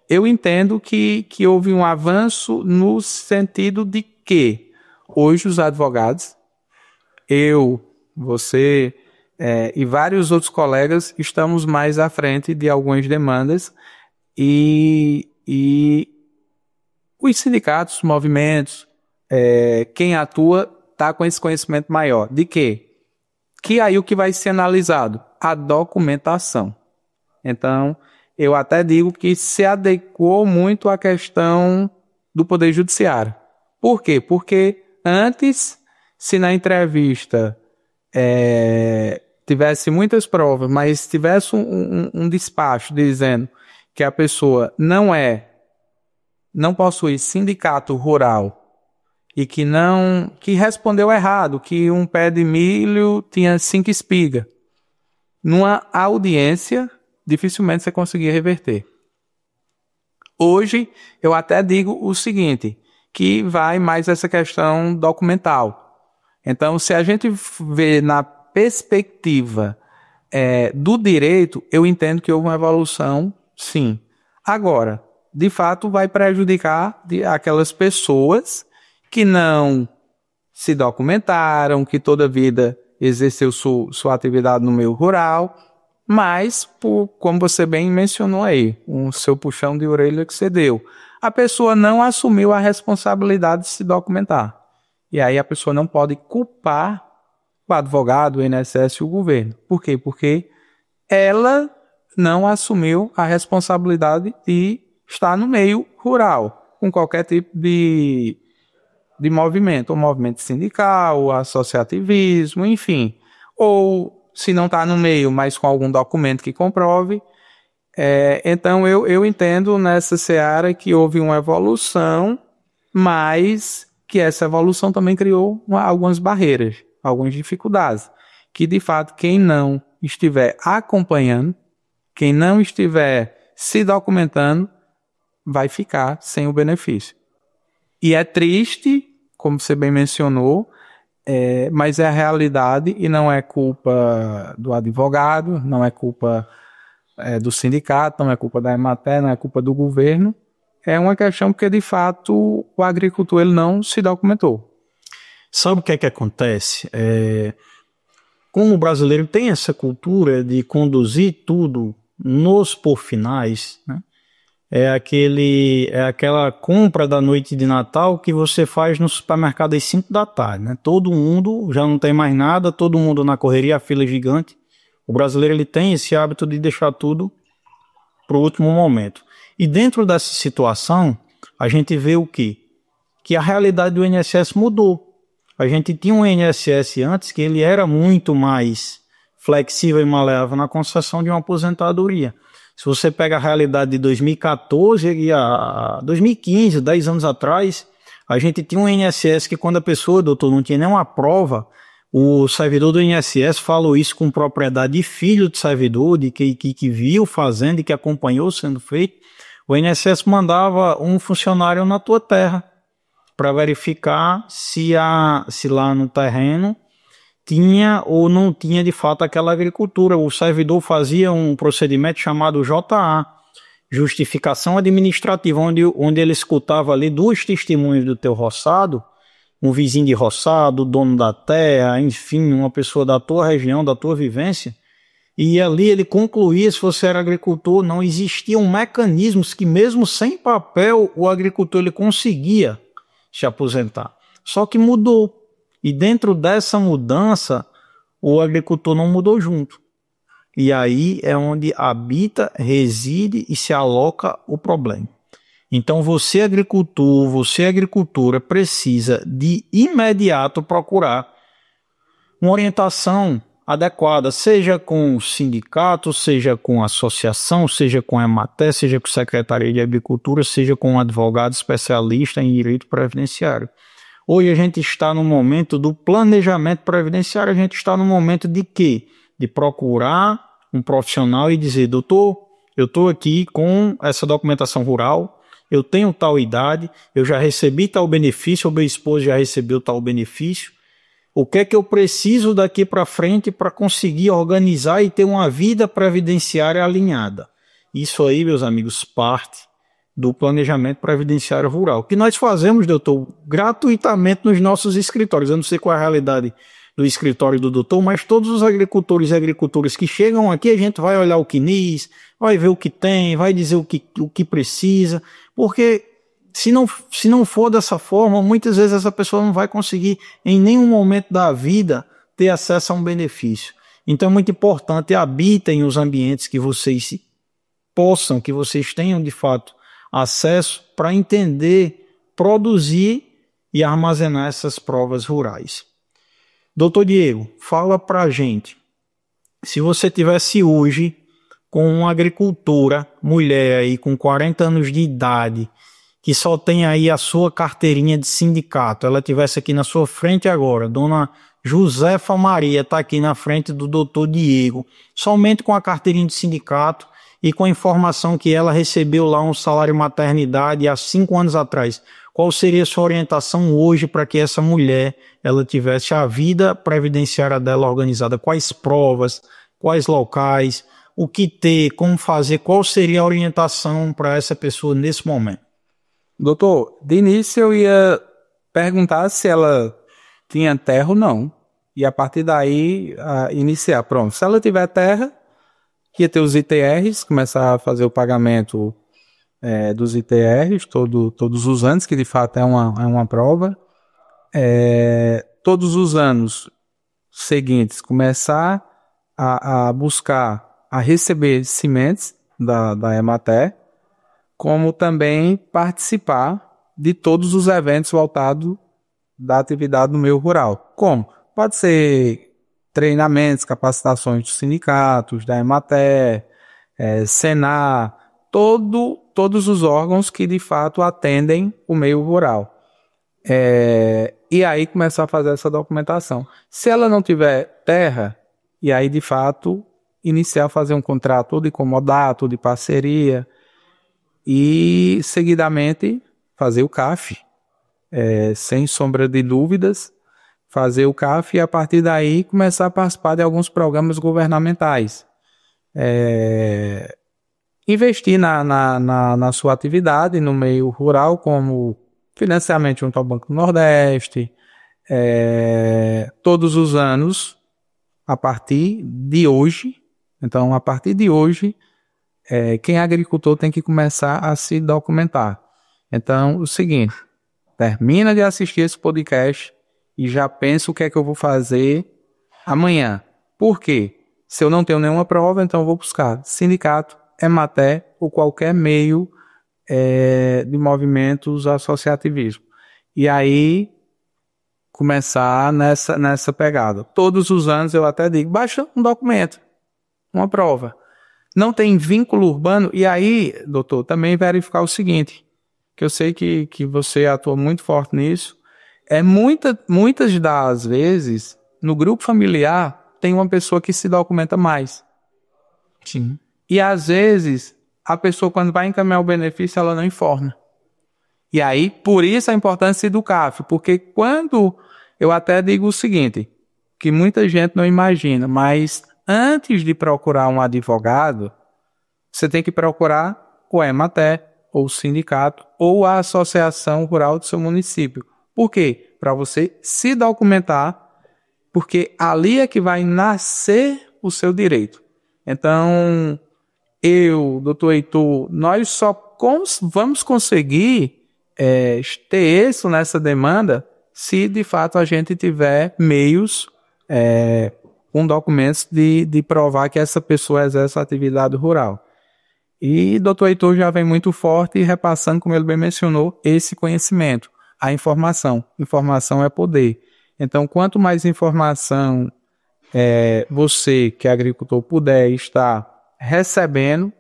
eu entendo que houve um avanço no sentido de que hoje os advogados, eu, você e vários outros colegas estamos mais à frente de algumas demandas e os sindicatos, os movimentos, quem atua está com esse conhecimento maior. De quê? Que aí o que vai ser analisado? A documentação. Então, eu até digo que se adequou muito à questão do Poder Judiciário. Por quê? Porque antes, se na entrevista tivesse muitas provas, mas tivesse um despacho dizendo que a pessoa não possui sindicato rural e que respondeu errado, que um pé de milho tinha 5 espigas. Numa audiência, dificilmente você conseguia reverter. Hoje, eu até digo o seguinte, que vai mais essa questão documental. Então, se a gente vê na perspectiva do direito, eu entendo que houve uma evolução, sim. Agora, de fato, vai prejudicar aquelas pessoas que não se documentaram, que toda a vida exerceu sua atividade no meio rural, mas, como você bem mencionou aí, o seu puxão de orelha que você deu, a pessoa não assumiu a responsabilidade de se documentar. E aí a pessoa não pode culpar o advogado, o INSS e o governo. Por quê? Porque ela não assumiu a responsabilidade de estar no meio rural, com qualquer tipo de movimento, ou movimento sindical, associativismo, enfim. Ou, se não está no meio, mas com algum documento que comprove. Então, eu entendo nessa seara que houve uma evolução, mas que essa evolução também criou algumas barreiras, algumas dificuldades, que, de fato, quem não estiver acompanhando, quem não estiver se documentando, vai ficar sem o benefício. E é triste, como você bem mencionou, mas é a realidade e não é culpa do advogado, não é culpa do sindicato, não é culpa da Emater, não é culpa do governo. É uma questão porque, de fato, o agricultor ele não se documentou. Sabe o que é que acontece? Como o brasileiro tem essa cultura de conduzir tudo nos porfinais, né? É aquela compra da noite de Natal que você faz no supermercado às 5 da tarde, né? Todo mundo já não tem mais nada, todo mundo na correria, a fila é gigante. O brasileiro ele tem esse hábito de deixar tudo para o último momento. E dentro dessa situação, a gente vê o quê? Que a realidade do INSS mudou. A gente tinha um INSS antes que ele era muito mais flexível e maleável na concessão de uma aposentadoria. Se você pega a realidade de 2014 e 2015, 10 anos atrás, a gente tinha um INSS que quando a pessoa, doutor, não tinha nenhuma prova, o servidor do INSS falou isso com propriedade de filho de servidor, de que viu fazendo e que acompanhou sendo feito. O INSS mandava um funcionário na tua terra para verificar se lá no terreno tinha ou não tinha de fato aquela agricultura. O servidor fazia um procedimento chamado JA, justificação administrativa, onde ele escutava ali 2 testemunhas do teu roçado, um vizinho de roçado, dono da terra, enfim, uma pessoa da tua região, da tua vivência, e ali ele concluía se você era agricultor. Não existiam mecanismos que mesmo sem papel o agricultor ele conseguia se aposentar. Só que mudou. E dentro dessa mudança, o agricultor não mudou junto. E aí é onde habita, reside e se aloca o problema. Então você agricultor, você agricultora precisa de imediato procurar uma orientação adequada, seja com o sindicato, seja com a associação, seja com a Emater, seja com a Secretaria de Agricultura, seja com um advogado especialista em direito previdenciário. Hoje a gente está no momento do planejamento previdenciário, a gente está no momento de quê? De procurar um profissional e dizer, doutor, eu estou aqui com essa documentação rural, eu tenho tal idade, eu já recebi tal benefício, o meu esposo já recebeu tal benefício, o que é que eu preciso daqui para frente para conseguir organizar e ter uma vida previdenciária alinhada? Isso aí, meus amigos, parte do planejamento previdenciário rural, que nós fazemos, doutor, gratuitamente nos nossos escritórios. Eu não sei qual é a realidade do escritório do doutor, mas todos os agricultores e agricultoras que chegam aqui, a gente vai olhar o CNIS, vai ver o que tem, vai dizer o que precisa, porque se não for dessa forma, muitas vezes essa pessoa não vai conseguir em nenhum momento da vida ter acesso a um benefício. Então é muito importante, habitem os ambientes que vocês possam, que vocês tenham de fato acesso para entender, produzir e armazenar essas provas rurais. Doutor Diego, fala para a gente, se você tivesse hoje com uma agricultora, mulher aí com 40 anos de idade, que só tem aí a sua carteirinha de sindicato, ela tivesse aqui na sua frente agora, dona Josefa Maria está aqui na frente do doutor Diego, somente com a carteirinha de sindicato e com a informação que ela recebeu lá um salário maternidade há 5 anos atrás, qual seria a sua orientação hoje para que essa mulher ela tivesse a vida previdenciária dela organizada? Quais provas, quais locais, o que ter, como fazer, qual seria a orientação para essa pessoa nesse momento? Doutor, de início eu ia perguntar se ela tinha terra ou não. E a partir daí, iniciar. Pronto, se ela tiver terra, ia ter os ITRs, começar a fazer o pagamento dos ITRs todos os anos, que de fato é uma prova. Todos os anos seguintes, começar a buscar, a receber sementes da Emater, como também participar de todos os eventos voltados da atividade no meio rural. Como? Pode ser treinamentos, capacitações dos sindicatos, da Emater, Senar, todos os órgãos que de fato atendem o meio rural. E aí começar a fazer essa documentação. Se ela não tiver terra, e aí de fato iniciar a fazer um contrato de comodato, de parceria, e seguidamente fazer o CAF, sem sombra de dúvidas, fazer o CAF e a partir daí começar a participar de alguns programas governamentais. Investir na sua atividade no meio rural, como financiamento junto ao Banco do Nordeste, todos os anos, a partir de hoje. Então, a partir de hoje, quem é agricultor tem que começar a se documentar. Então, o seguinte, termina de assistir esse podcast e já pensa o que é que eu vou fazer amanhã. Por quê? Se eu não tenho nenhuma prova, então eu vou buscar sindicato, Emater ou qualquer meio de movimentos associativismo. E aí, começar nessa pegada. Todos os anos eu até digo, baixa um documento, uma prova. Não tem vínculo urbano, e aí, doutor, também verificar o seguinte, que eu sei que você atua muito forte nisso, muitas das vezes, no grupo familiar, tem uma pessoa que se documenta mais. Sim. E às vezes, a pessoa quando vai encaminhar o benefício, ela não informa. E aí, por isso a importância do CAF, porque quando, eu até digo o seguinte, que muita gente não imagina, mas antes de procurar um advogado, você tem que procurar o Emater, ou o sindicato, ou a associação rural do seu município. Por quê? Para você se documentar, porque ali é que vai nascer o seu direito. Então, doutor Heitor, nós só vamos conseguir ter êxito nessa demanda se de fato a gente tiver meios com documentos de provar que essa pessoa exerce a atividade rural. E doutor Heitor já vem muito forte repassando, como ele bem mencionou, esse conhecimento, a informação. Informação é poder. Então, quanto mais informação você, que é agricultor, puder estar recebendo,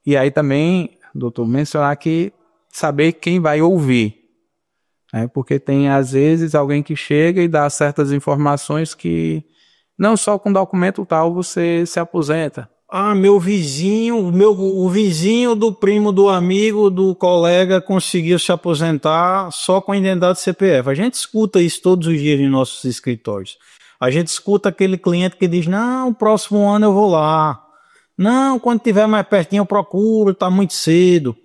e aí também, doutor, mencionar que saber quem vai ouvir. Porque tem, às vezes, alguém que chega e dá certas informações que não só com documento tal você se aposenta. Meu vizinho, o vizinho do primo do amigo do colega conseguiu se aposentar só com a identidade CPF. A gente escuta isso todos os dias em nossos escritórios. A gente escuta aquele cliente que diz, não, próximo ano eu vou lá. Não, quando tiver mais pertinho eu procuro, está muito cedo.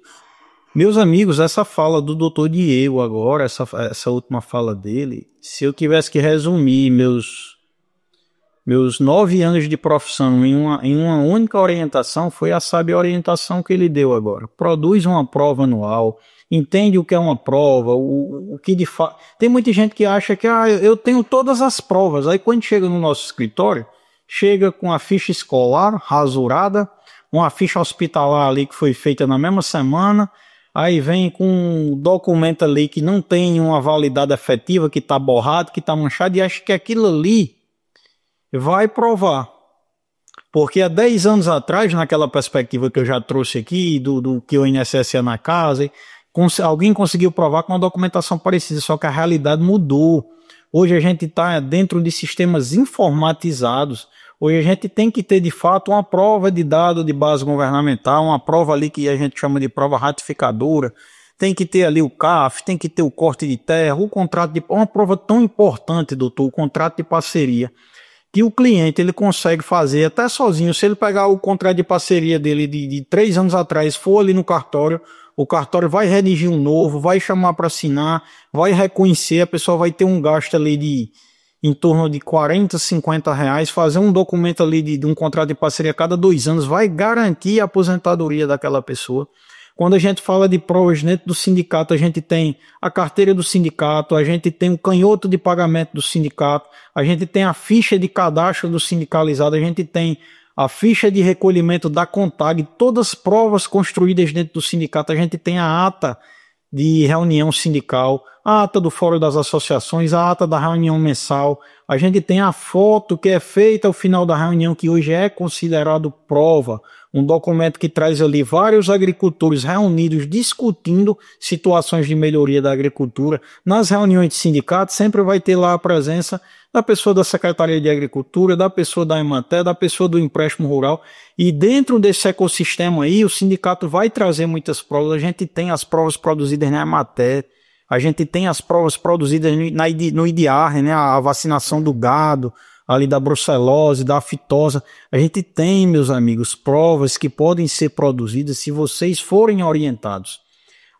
Meus amigos, essa fala do Dr. Diego agora, essa última fala dele, se eu tivesse que resumir meus 9 anos de profissão em uma única orientação, foi a sábia orientação que ele deu agora. Produz uma prova anual, entende o que é uma prova, o que de fato... Tem muita gente que acha que eu tenho todas as provas, aí quando chega no nosso escritório, chega com a ficha escolar rasurada, uma ficha hospitalar ali que foi feita na mesma semana, aí vem com um documento ali que não tem uma validade efetiva, que está borrado, que está manchado, e acha que aquilo ali vai provar. Porque há 10 anos atrás, naquela perspectiva que eu já trouxe aqui, do que o INSS é na casa, Alguém conseguiu provar com uma documentação parecida, só que a realidade mudou. Hoje a gente está dentro de sistemas informatizados. Hoje a gente tem que ter, de fato, uma prova de dado de base governamental, uma prova ali que a gente chama de prova ratificadora. Tem que ter ali o CAF, tem que ter o corte de terra, o contrato de... Uma prova tão importante, doutor, o contrato de parceria, que o cliente ele consegue fazer até sozinho. Se ele pegar o contrato de parceria dele de 3 anos atrás, for ali no cartório, o cartório vai redigir um novo, vai chamar para assinar, vai reconhecer, a pessoa vai ter um gasto ali de em torno de 40, 50 reais, fazer um documento ali de um contrato de parceria a cada 2 anos, vai garantir a aposentadoria daquela pessoa. Quando a gente fala de provas dentro do sindicato, a gente tem a carteira do sindicato, a gente tem o canhoto de pagamento do sindicato, a gente tem a ficha de cadastro do sindicalizado, a gente tem a ficha de recolhimento da CONTAG, todas as provas construídas dentro do sindicato, a gente tem a ata de reunião sindical, a ata do Fórum das Associações, a ata da reunião mensal, a gente tem a foto que é feita ao final da reunião, que hoje é considerado prova, um documento que traz ali vários agricultores reunidos discutindo situações de melhoria da agricultura. Nas reuniões de sindicato sempre vai ter lá a presença da pessoa da Secretaria de Agricultura, da pessoa da Emater, da pessoa do empréstimo rural, e dentro desse ecossistema aí o sindicato vai trazer muitas provas. A gente tem as provas produzidas na Emater, a gente tem as provas produzidas no IDIAR, né, a vacinação do gado, ali da brucelose, da aftosa. A gente tem, meus amigos, provas que podem ser produzidas se vocês forem orientados.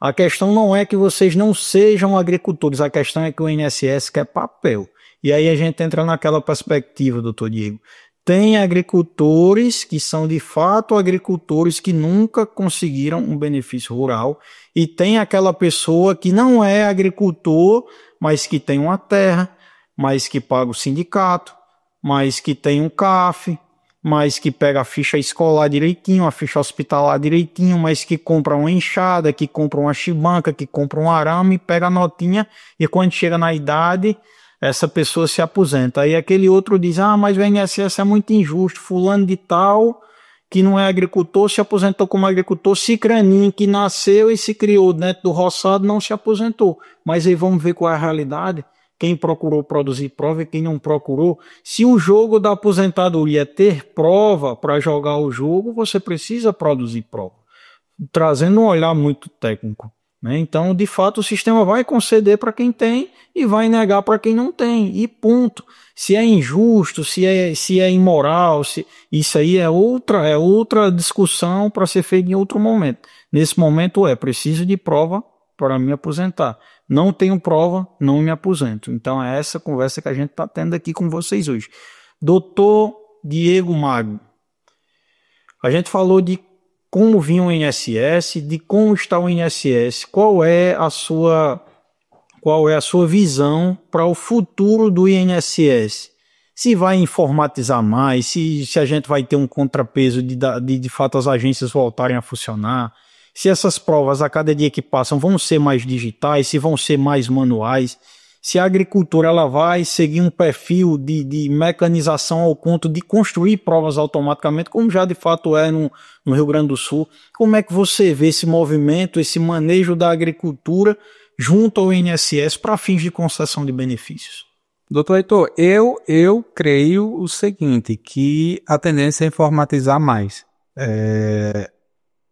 A questão não é que vocês não sejam agricultores, a questão é que o INSS quer papel. E aí a gente entra naquela perspectiva, doutor Diego. Tem agricultores que são de fato agricultores que nunca conseguiram um benefício rural, e tem aquela pessoa que não é agricultor, mas que tem uma terra, mas que paga o sindicato, mas que tem um CAF, mas que pega a ficha escolar direitinho, a ficha hospitalar direitinho, mas que compra uma enxada, que compra uma chibanca, que compra um arame, pega a notinha, e quando chega na idade, essa pessoa se aposenta. Aí aquele outro diz, mas o INSS é muito injusto, fulano de tal, que não é agricultor, se aposentou como agricultor, cicraninho, que nasceu e se criou dentro do roçado, não se aposentou. Mas aí vamos ver qual é a realidade. Quem procurou produzir prova e quem não procurou. Se o jogo da aposentadoria é ter prova para jogar o jogo, você precisa produzir prova, trazendo um olhar muito técnico, né? Então, de fato, o sistema vai conceder para quem tem e vai negar para quem não tem, e ponto. Se é injusto, se é imoral, isso aí é outra discussão para ser feita em outro momento. Nesse momento preciso de prova para me aposentar. Não tenho prova, não me aposento. Então é essa conversa que a gente está tendo aqui com vocês hoje. Doutor Diego Magno, a gente falou de como vinha o INSS, de como está o INSS, qual é a sua visão para o futuro do INSS? Se vai informatizar mais, se a gente vai ter um contrapeso de fato as agências voltarem a funcionar, se essas provas a cada dia que passam vão ser mais digitais, se vão ser mais manuais, se a agricultura ela vai seguir um perfil de mecanização ao ponto de construir provas automaticamente, como já de fato é no Rio Grande do Sul. Como é que você vê esse movimento, esse manejo da agricultura junto ao INSS para fins de concessão de benefícios? Doutor Heitor, eu creio o seguinte, que a tendência é informatizar mais.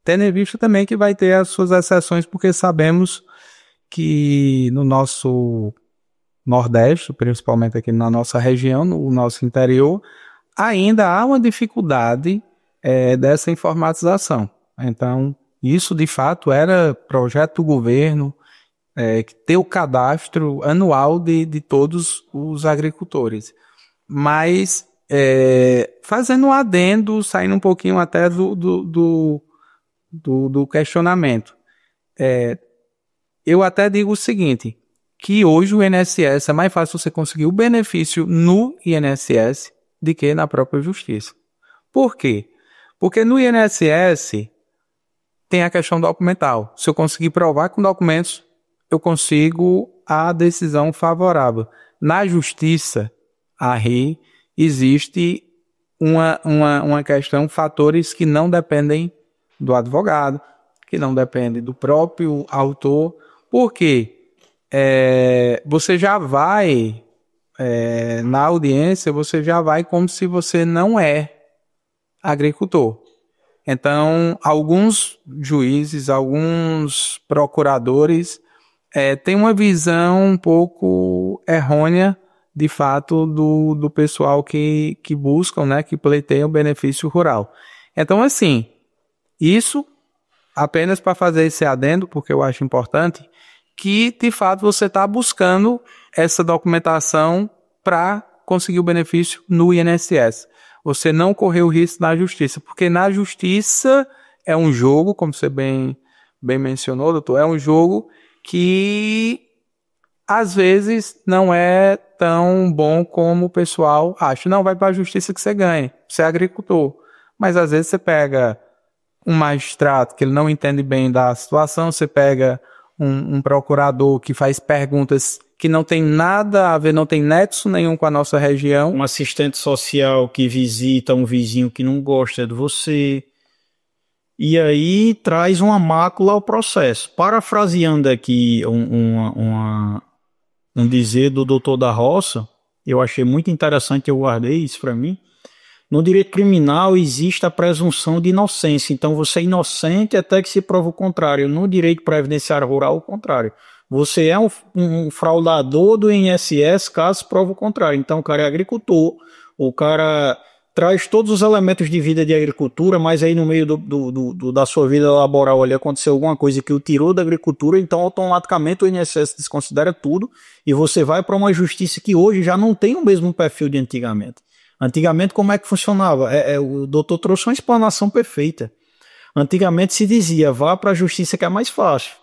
Tendo em vista também que vai ter as suas exceções, porque sabemos que no nosso Nordeste, principalmente aqui na nossa região, no nosso interior, ainda há uma dificuldade dessa informatização. Então, isso de fato era projeto do governo, ter o cadastro anual de todos os agricultores. Mas, fazendo um adendo, saindo um pouquinho até do questionamento. Eu até digo o seguinte, que hoje o INSS é mais fácil você conseguir o benefício no INSS do que na própria justiça. Por quê? Porque no INSS tem a questão documental. Se eu conseguir provar com documentos, eu consigo a decisão favorável. Na justiça, aí existe uma questão, fatores que não dependem do advogado, que não depende do próprio autor, porque você já vai, na audiência, você já vai como se você não é agricultor. Então, alguns juízes, alguns procuradores têm uma visão um pouco errônea, de fato, do pessoal que buscam, né, que pleiteiam o benefício rural. Então, assim, isso apenas para fazer esse adendo, porque eu acho importante, que, de fato, você está buscando essa documentação para conseguir o benefício no INSS. Você não correu o risco na justiça, porque na justiça é um jogo, como você bem mencionou, doutor, é um jogo que às vezes não é tão bom como o pessoal acha. Não, vai para a justiça que você ganha, você é agricultor. Mas às vezes você pega um magistrado que ele não entende bem da situação, você pega um procurador que faz perguntas que não tem nada a ver, não tem nexo nenhum com a nossa região. Um assistente social que visita um vizinho que não gosta de você. E aí traz uma mácula ao processo. Parafraseando aqui um dizer do doutor da Roça, eu achei muito interessante, eu guardei isso para mim. No direito criminal existe a presunção de inocência, então você é inocente até que se prova o contrário. No direito previdenciário rural, o contrário. Você é um fraudador do INSS caso se prova o contrário. Então o cara é agricultor, o cara traz todos os elementos de vida de agricultura, mas aí no meio da sua vida laboral ali aconteceu alguma coisa que o tirou da agricultura, então automaticamente o INSS desconsidera tudo e você vai para uma justiça que hoje já não tem o mesmo perfil de antigamente. Antigamente, como é que funcionava? O doutor trouxe uma explanação perfeita. Antigamente se dizia, vá para a justiça que é mais fácil.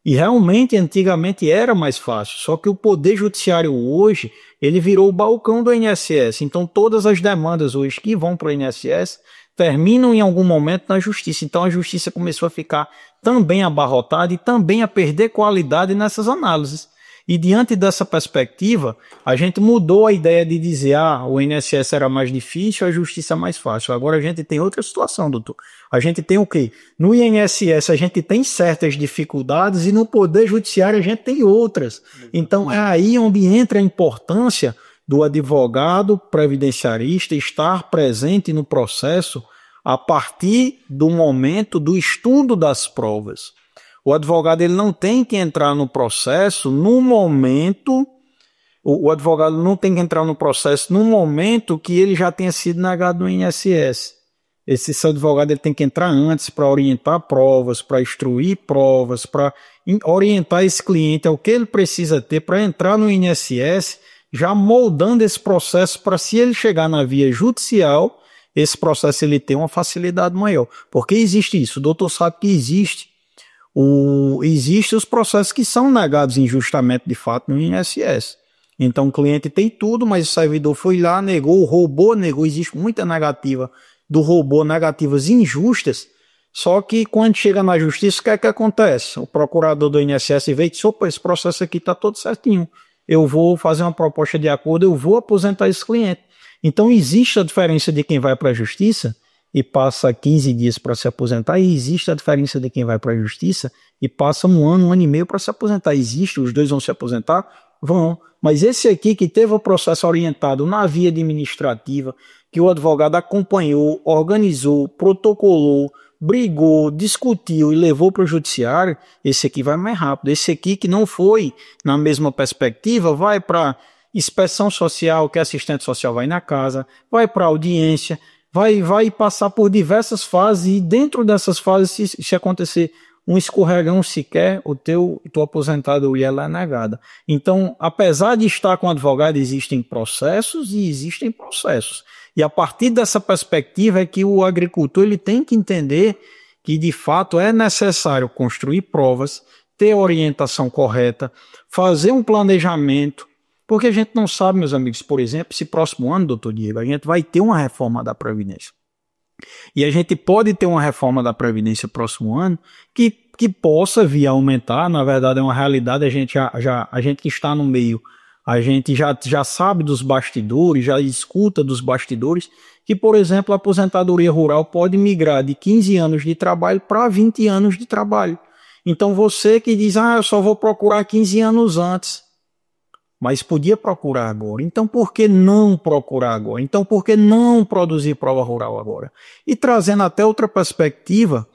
E realmente, antigamente era mais fácil. Só que o Poder Judiciário hoje, ele virou o balcão do INSS. Então, todas as demandas hoje que vão para o INSS terminam em algum momento na justiça. Então, a justiça começou a ficar também abarrotada e também a perder qualidade nessas análises. E diante dessa perspectiva, a gente mudou a ideia de dizer, o INSS era mais difícil, a justiça é mais fácil. Agora a gente tem outra situação, doutor. A gente tem o quê? No INSS a gente tem certas dificuldades e no Poder Judiciário a gente tem outras. Então é aí onde entra a importância do advogado previdenciarista estar presente no processo a partir do momento do estudo das provas. O advogado ele não tem que entrar no processo no momento, o advogado não tem que entrar no processo no momento que ele já tenha sido negado no INSS. Esse seu advogado ele tem que entrar antes para orientar provas, para instruir provas, para orientar esse cliente ao que ele precisa ter para entrar no INSS, já moldando esse processo para se ele chegar na via judicial, esse processo ele tem uma facilidade maior. Porque existe isso, o doutor sabe que existem os processos que são negados injustamente de fato no INSS. Então o cliente tem tudo, mas o servidor foi lá, negou, roubou, negou. Existe muita negativa do robô, negativas injustas. Só que quando chega na justiça, o que é que acontece? O procurador do INSS vê e diz, opa, esse processo aqui está todo certinho. Eu vou fazer uma proposta de acordo, eu vou aposentar esse cliente. Então existe a diferença de quem vai para a justiça e passa 15 dias para se aposentar, e existe a diferença de quem vai para a justiça e passa um ano e meio para se aposentar. Existe, os dois vão se aposentar? Vão. Mas esse aqui que teve o processo orientado na via administrativa, que o advogado acompanhou, organizou, protocolou, brigou, discutiu e levou para o judiciário, esse aqui vai mais rápido. Esse aqui que não foi na mesma perspectiva, vai para inspeção social, que a assistente social vai na casa, vai para audiência, vai passar por diversas fases e dentro dessas fases, se acontecer um escorregão sequer, tua aposentadoria ela é negada. Então, apesar de estar com advogado, existem processos e existem processos. E a partir dessa perspectiva é que o agricultor ele tem que entender que de fato é necessário construir provas, ter orientação correta, fazer um planejamento, porque a gente não sabe, meus amigos, por exemplo, se próximo ano, doutor Diego, a gente vai ter uma reforma da Previdência. E a gente pode ter uma reforma da Previdência próximo ano que possa vir a aumentar, na verdade é uma realidade, a gente que está no meio, A gente já sabe dos bastidores, já escuta dos bastidores, que, por exemplo, a aposentadoria rural pode migrar de 15 anos de trabalho para 20 anos de trabalho. Então você que diz, eu só vou procurar 15 anos antes, mas podia procurar agora. Então por que não procurar agora? Então por que não produzir prova rural agora? E trazendo até outra perspectiva,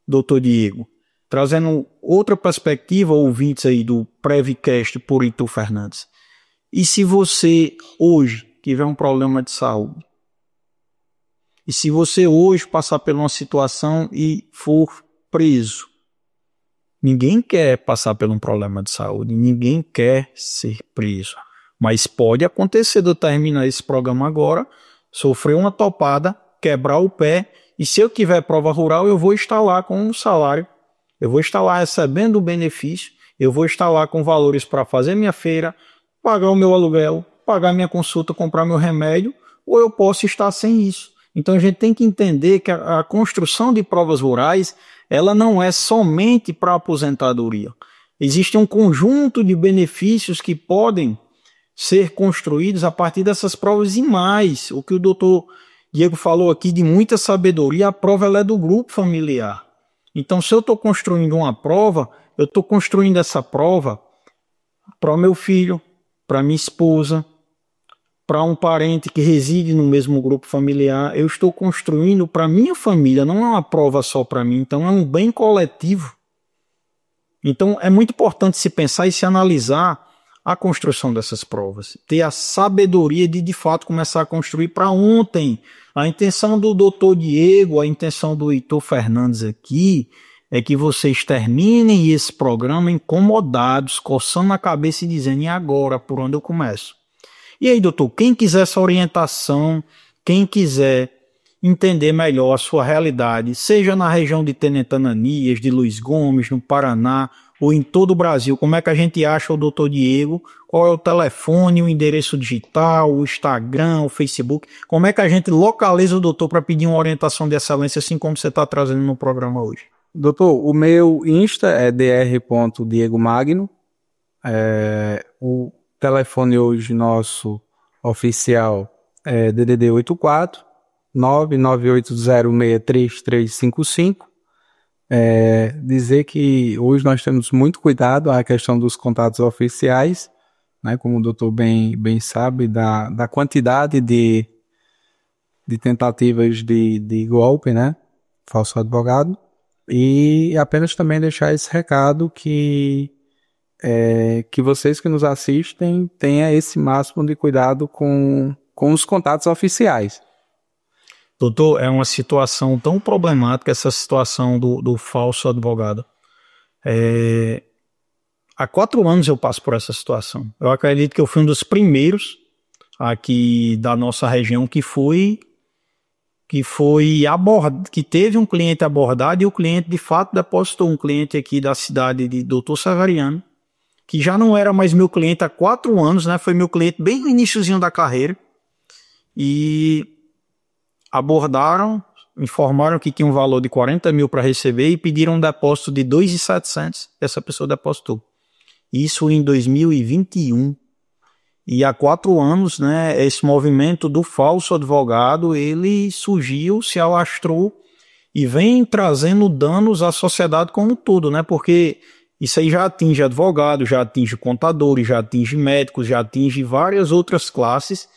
doutor Diego, trazendo outra perspectiva, ouvintes aí do Prevcast por Heitor Fernandes. E se você hoje tiver um problema de saúde? E se você hoje passar por uma situação e for preso? Ninguém quer passar por um problema de saúde, ninguém quer ser preso. Mas pode acontecer de eu terminar esse programa agora, sofrer uma topada, quebrar o pé, e se eu tiver prova rural, eu vou estar lá com um salário, eu vou estar lá recebendo o benefício, eu vou estar lá com valores para fazer minha feira, pagar o meu aluguel, pagar minha consulta, comprar meu remédio, ou eu posso estar sem isso. Então a gente tem que entender que a construção de provas rurais, ela não é somente para a aposentadoria. Existe um conjunto de benefícios que podem ser construídos a partir dessas provas e mais. O que o doutor Diego falou aqui de muita sabedoria, a prova ela é do grupo familiar. Então se eu estou construindo uma prova, eu estou construindo essa prova para o meu filho, para minha esposa, para um parente que reside no mesmo grupo familiar, eu estou construindo para minha família, não é uma prova só para mim, então é um bem coletivo. Então é muito importante se pensar e se analisar a construção dessas provas, ter a sabedoria de fato começar a construir para ontem. A intenção do doutor Diego, a intenção do Heitor Fernandes aqui, é que vocês terminem esse programa incomodados, coçando a cabeça e dizendo, e agora, por onde eu começo? E aí, doutor, quem quiser essa orientação, quem quiser entender melhor a sua realidade, seja na região de Tenente Ananias, de Luiz Gomes, no Paraná, ou em todo o Brasil, como é que a gente acha o doutor Diego? Qual é o telefone, o endereço digital, o Instagram, o Facebook? Como é que a gente localiza o doutor para pedir uma orientação de excelência, assim como você está trazendo no programa hoje? Doutor, o meu Insta é dr.diegomagno. O telefone hoje nosso oficial é DDD 84 998063355. Dizer que hoje nós temos muito cuidado à questão dos contatos oficiais, né, como o doutor bem sabe, da quantidade de tentativas de golpe, né, falso advogado, e apenas também deixar esse recado que vocês que nos assistem tenham esse máximo de cuidado com os contatos oficiais. Doutor, é uma situação tão problemática essa situação do falso advogado. Há 4 anos eu passo por essa situação. Eu acredito que eu fui um dos primeiros aqui da nossa região que teve um cliente abordado e o cliente de fato depositou, um cliente aqui da cidade de Doutor Severiano, que já não era mais meu cliente há 4 anos, né? Foi meu cliente bem no iniciozinho da carreira. E abordaram, informaram que tinha um valor de 40 mil para receber e pediram um depósito de 2.700. Essa pessoa depositou. Isso em 2021. E há 4 anos, né, esse movimento do falso advogado, ele surgiu, se alastrou e vem trazendo danos à sociedade como um todo, né? Porque isso aí já atinge advogados, já atinge contadores, já atinge médicos, já atinge várias outras classes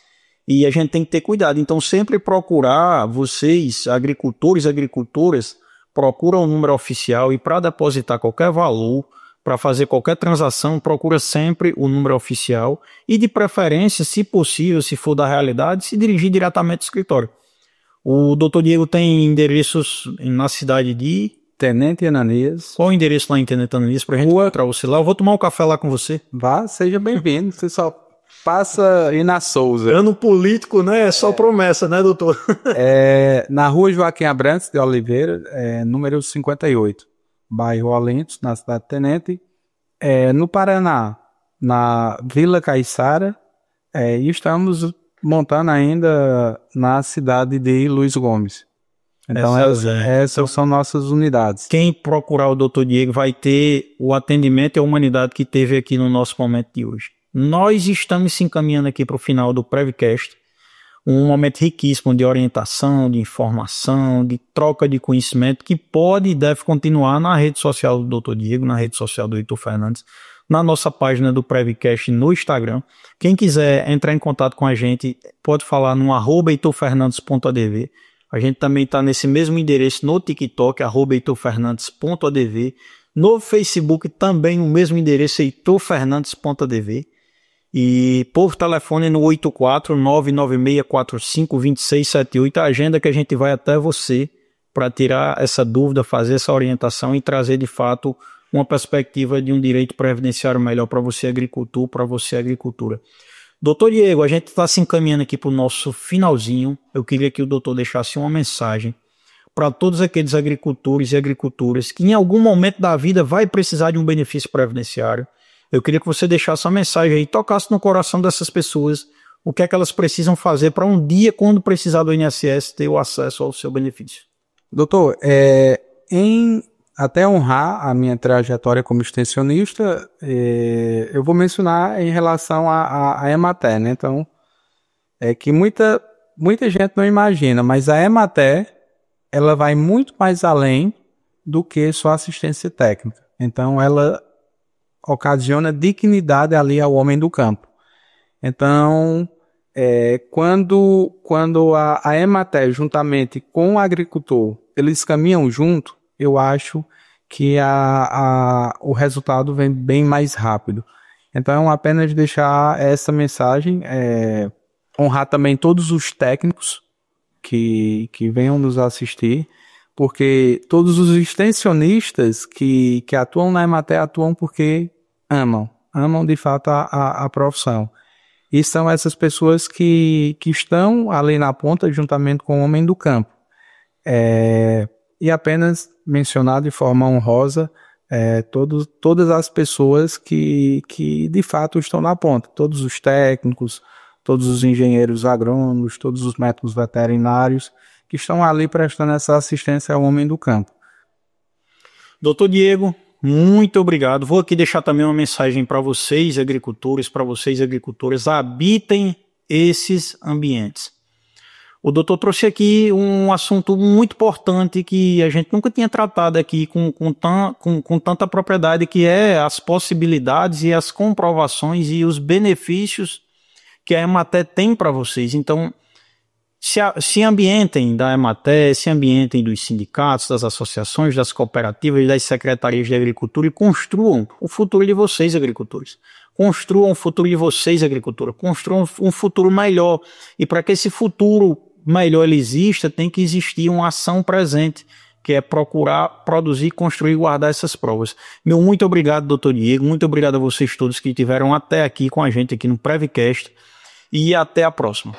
e a gente tem que ter cuidado. Então sempre procurar, vocês, agricultores e agricultoras, procuram o número oficial e para depositar qualquer valor, para fazer qualquer transação, procura sempre o número oficial e de preferência, se possível, se for da realidade, se dirigir diretamente ao escritório. O doutor Diego tem endereços na cidade de Tenente Ananias. Qual o endereço lá em Tenente Ananias pra gente encontrar você lá? Eu vou tomar um café lá com você. Vá, seja bem-vindo. Você só passa aí na Souza. Ano político, né? É só promessa, né, doutor? Na rua Joaquim Abrantes de Oliveira, número 58, bairro Olintos, na cidade de Tenente. No Paraná, na Vila Caiçara, e estamos montando ainda na cidade de Luiz Gomes. Então essas são nossas unidades. Quem procurar o Dr. Diego vai ter o atendimento e a humanidade que teve aqui no nosso momento de hoje. nós estamos se encaminhando aqui para o final do Prevcast, um momento riquíssimo de orientação, de informação, de troca de conhecimento, que pode e deve continuar na rede social do Dr. Diego, na rede social do Heitor Fernandes, na nossa página do Prevcast no Instagram. Quem quiser entrar em contato com a gente, pode falar no @heitorfernandes.adv. A gente também está nesse mesmo endereço no TikTok, @heitorfernandes.adv. No Facebook também o mesmo endereço, heitorfernandes.adv. E por telefone no 84996452678, a agenda que a gente vai até você para tirar essa dúvida, fazer essa orientação e trazer de fato uma perspectiva de um direito previdenciário melhor para você, agricultor, para você, agricultura. Doutor Diego, a gente está se encaminhando aqui para o nosso finalzinho. Eu queria que o doutor deixasse uma mensagem para todos aqueles agricultores e agricultoras que em algum momento da vida vai precisar de um benefício previdenciário. Eu queria que você deixasse uma mensagem aí, tocasse no coração dessas pessoas, o que é que elas precisam fazer para um dia, quando precisar do INSS, ter o acesso ao seu benefício. Doutor, até honrar a minha trajetória como extensionista, eu vou mencionar em relação à Emater, né? Então, é que muita gente não imagina, mas a Emater, ela vai muito mais além do que só assistência técnica. Então, ela ocasiona dignidade ali ao homem do campo. Então, quando a Emater, juntamente com o agricultor, eles caminham junto, eu acho que o resultado vem bem mais rápido. Então, apenas deixar essa mensagem, honrar também todos os técnicos que venham nos assistir, porque todos os extensionistas que atuam na Emater atuam porque amam de fato a profissão. E são essas pessoas que estão ali na ponta juntamente com o homem do campo. E apenas mencionar de forma honrosa todas as pessoas que de fato estão na ponta, todos os técnicos, todos os engenheiros agrônomos, todos os médicos veterinários que estão ali prestando essa assistência ao homem do campo. Doutor Diego, muito obrigado. Vou aqui deixar também uma mensagem para vocês, agricultores, para vocês, agricultoras, habitem esses ambientes. O doutor trouxe aqui um assunto muito importante que a gente nunca tinha tratado aqui com tanta propriedade, que é as possibilidades e as comprovações e os benefícios que a Emater tem para vocês. Então, se ambientem da Emater, se ambientem dos sindicatos, das associações, das cooperativas, das secretarias de agricultura e construam o futuro de vocês, agricultores. Construam o futuro de vocês, agricultura. Construam um futuro melhor. E para que esse futuro melhor ele exista, tem que existir uma ação presente, que é procurar produzir, construir e guardar essas provas. Meu muito obrigado, doutor Diego. Muito obrigado a vocês todos que estiveram até aqui com a gente aqui no Prevcast. E até a próxima.